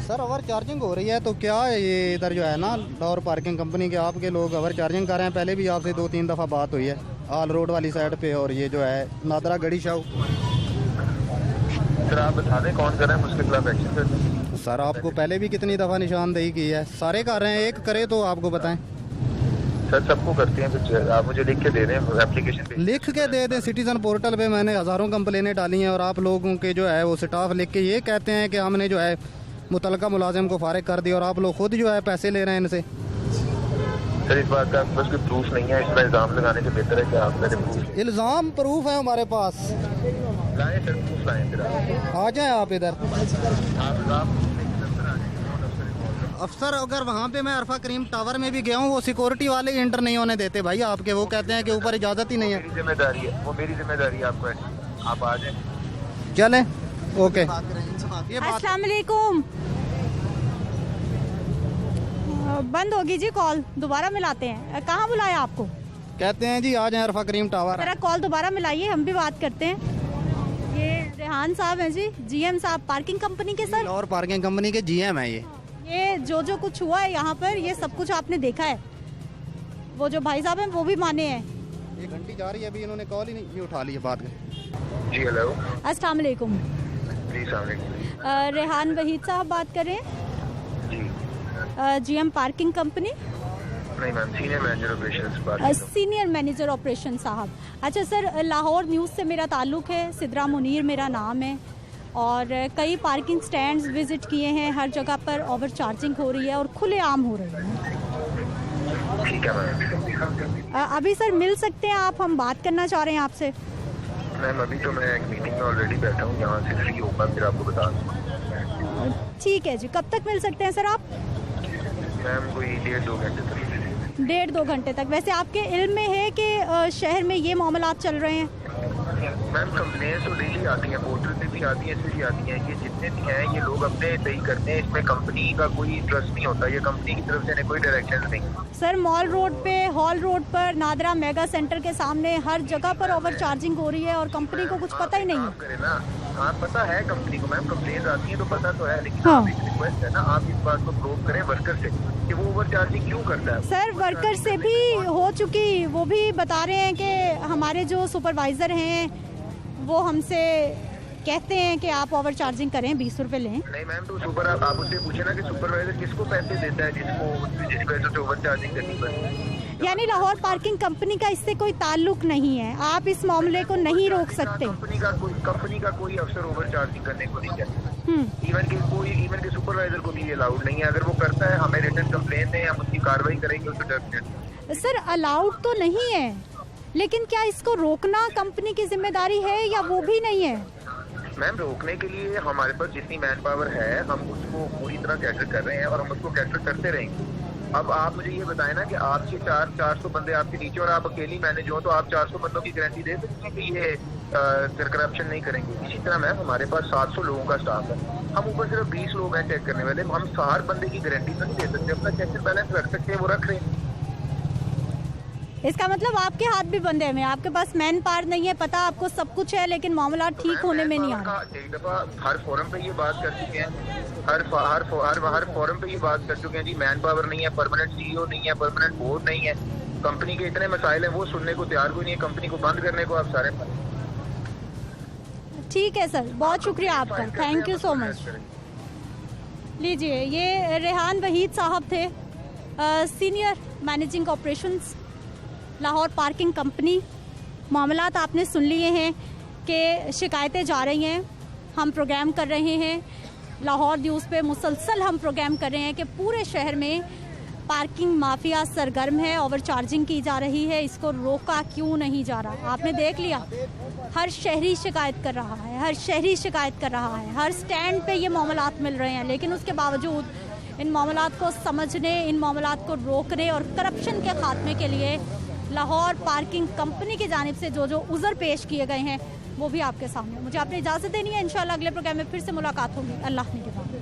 सर ओवर चार्जिंग हो रही है, तो क्या ये इधर जो है ना लाहौर पार्किंग कंपनी के आपके लोग ओवर चार्जिंग कर रहे हैं। पहले भी आपसे 2-3 दफ़ा बात हुई है आल रोड वाली साइड पे, और ये जो है नादरा गढ़ी शाह। सर आप बता दें कौन कर रहे हैं, उसके खिलाफ एक्शन करते हैं। सर आपको पहले भी कितनी दफ़ा निशानदेही की है, सारे कर रहे हैं, एक करे तो आपको बताएं। सर सबको करते हैं, फिर आप मुझे लिख के दे दें, एप्लीकेशन लिख के दे दें। सिटीजन पोर्टल पे मैंने हज़ारों कंप्लेनें डाली हैं, और आप लोगों के जो है वो स्टाफ लिख के ये कहते हैं कि हमने जो है मुतलका मुलाजिम को फारिग कर दिया, और आप लोग खुद जो है पैसे ले रहे हैं इनसे। सर इस बात का बस कोई प्रूफ नहीं है, इस पर इल्ज़ाम लगाने से बेहतर है कि आप मेरे प्रूफ। इल्ज़ाम प्रूफ है हमारे पास, लाएं सर, प्रूफ लाएं फिर आ जाएं आप इधर। अफसर अगर वहाँ पे मैं अरफा करीम टावर में भी गया हूँ, वो सिक्योरिटी वाले इंटर नहीं होने देते भाई आपके, वो कहते हैं कि ऊपर इजाज़त ही नहीं है। मेरी जिम्मेदारी है, वो मेरी जिम्मेदारी है, आपको आप आ जाएं। चलें ओके। अस्सलाम वालेकुम। बंद होगी जी कॉल, दोबारा मिलाते हैं। कहाँ बुलाया आपको? कहते हैं जी आ जाएं अरफा करीम टावर। जरा कॉल दोबारा मिलाइए, हम भी बात करते हैं। ये रेहान साहब हैं जी, GM साहब पार्किंग कंपनी के। सर और पार्किंग कंपनी के GM है ये जो कुछ हुआ है यहाँ पर, ये सब कुछ आपने देखा है। वो जो भाई साहब हैं वो भी माने हैं। ये घंटी जा रही है, अभी इन्होंने कॉल ही नहीं उठा ली है बात। जी हेलो। अस्सलाम वालेकुम। जी अस्सलाम वालेकुम। रेहान वहीद साहब बात कर रहे हैं जी। GM parking company? नहीं ma'am, senior manager operation. Senior manager operation साहब। अच्छा सर, लाहौर न्यूज़ से मेरा ताल्लुक़ है, सिद्रा मुनीर मेरा नाम है, और कई पार्किंग स्टैंड्स विजिट किए हैं, हर जगह पर ओवर चार्जिंग हो रही है और खुलेआम हो रही है। ठीक है मैम। अभी सर मिल सकते हैं आप, हम बात करना चाह रहे हैं आपसे। मैम अभी तो मैं एक मीटिंग में ऑलरेडी बैठा हूँ, यहाँ से फ्री होगा फिर आपको बता दूँ। ठीक है जी, कब तक मिल सकते हैं सर आप? मैम कोई 1.5-2 घंटे तक। 1.5-2 घंटे तक। वैसे आपके इल्म में है कि शहर में ये मामलात चल रहे हैं? मैम कंप्लेंट्स तो डेली आती हैं, पोर्टल पे भी आती हैं, इससे भी आती हैं। ये जितने भी हैं ये लोग अपने सही करते हैं, इसमें कंपनी का कोई इंटरेस्ट नहीं होता, ये कंपनी की तरफ से कोई डायरेक्शन नहीं। सर मॉल रोड पे, हॉल रोड पर, नादरा मेगा सेंटर के सामने हर जगह पर ओवर चार्जिंग हो रही है और कंपनी को कुछ पता ही नहीं है। हाँ पता है कंपनी को मैम, कंप्लेंट आती है तो पता तो है, लेकिन हाँ। रिक्वेस्ट है ना, आप इस बात को प्रूव करें वर्कर से कि वो ओवर चार्जिंग क्यों करता है। सर वर्कर से भी हो चुकी, वो भी बता रहे हैं कि हमारे जो सुपरवाइजर हैं वो हमसे कहते हैं कि आप ओवर चार्जिंग करें, 20 रुपए लें। नहीं मैम, तो आप उससे पूछे ना कि सुपरवाइजर किसको पैसे देता है जिसकी वजह से ओवर चार्जिंग करनी पड़ती। यानी लाहौर पार्किंग कंपनी का इससे कोई ताल्लुक नहीं है, आप इस मामले को नहीं रोक सकते। कंपनी का कोई अफसर ओवर चार्जिंग करने को नहीं कहता, इवन के सुपरवाइजर को भी ये अलाउड नहीं है। अगर वो करता है हमें रिटर्न कंप्लेंट दें, हम उसकी कार्रवाई करेंगे, उसको टर्मिनेट। सर अलाउड तो नहीं है, लेकिन क्या इसको रोकना कंपनी की जिम्मेदारी है या वो भी नहीं है? मैम रोकने के लिए हमारे पास जितनी मैन पावर है हम उसको पूरी तरह कैटर कर रहे हैं और हम उसको कैटर करते रहेंगे। अब आप मुझे ये बताएं ना कि आपके 400 बंदे आपके नीचे और आप अकेली मैनेज हो, तो आप 400 बंदों की गारंटी दे सकते हैं कि ये करप्शन नहीं करेंगे। इसी तरह मैम हमारे पास 700 लोगों का स्टाफ है, हम ऊपर सिर्फ 20 लोग हैं चेक करने वाले, हम हर बंदे की गारंटी तो नहीं दे सकते, अपना चेक एंड बैलेंस रख सकते हैं, वो रख रहे हैं। इसका मतलब आपके हाथ भी बंधे हुए हैं, आपके पास मैन पावर नहीं है, पता आपको सब कुछ है लेकिन मामला ठीक होने में नहीं आ रहा। एक दफा हर फोरम पे ये बात कर चुके हैं, हर फोरम पे ये बात कर चुके हैं जी, मैन पावर नहीं है, परमानेंट CEO नहीं है, परमानेंट बोर्ड नहीं है, कंपनी के इतने मसाइल हैं, वो सुनने को तैयार कोई नहीं है, कंपनी को बंद करने को आप सारे। ठीक है सर, बहुत शुक्रिया आपका, थैंक यू सो मच। लीजिए, ये रेहान वहीद साहब थे, senior managing operations Lahore parking company. मामलात आपने सुन लिए हैं कि शिकायतें जा रही हैं, हम प्रोग्राम कर रहे हैं, लाहौर न्यूज़ पे मुसलसल हम प्रोग्राम कर रहे हैं कि पूरे शहर में पार्किंग माफिया सरगर्म है, ओवर चार्जिंग की जा रही है, इसको रोका क्यों नहीं जा रहा। आपने देख लिया, हर शहरी शिकायत कर रहा है, हर शहरी शिकायत कर रहा है, हर स्टैंड पे ये मामलात मिल रहे हैं, लेकिन उसके बावजूद इन मामलात को समझने, इन मामलात को रोकने और करप्शन के खात्मे के लिए लाहौर पार्किंग कंपनी की जानिब से जो उज़र पेश किए गए हैं वो भी आपके सामने। मुझे आपने इजाज़त देनी है, इंशाल्लाह अगले प्रोग्राम में फिर से मुलाकात होगी। अल्लाह ने के बाद।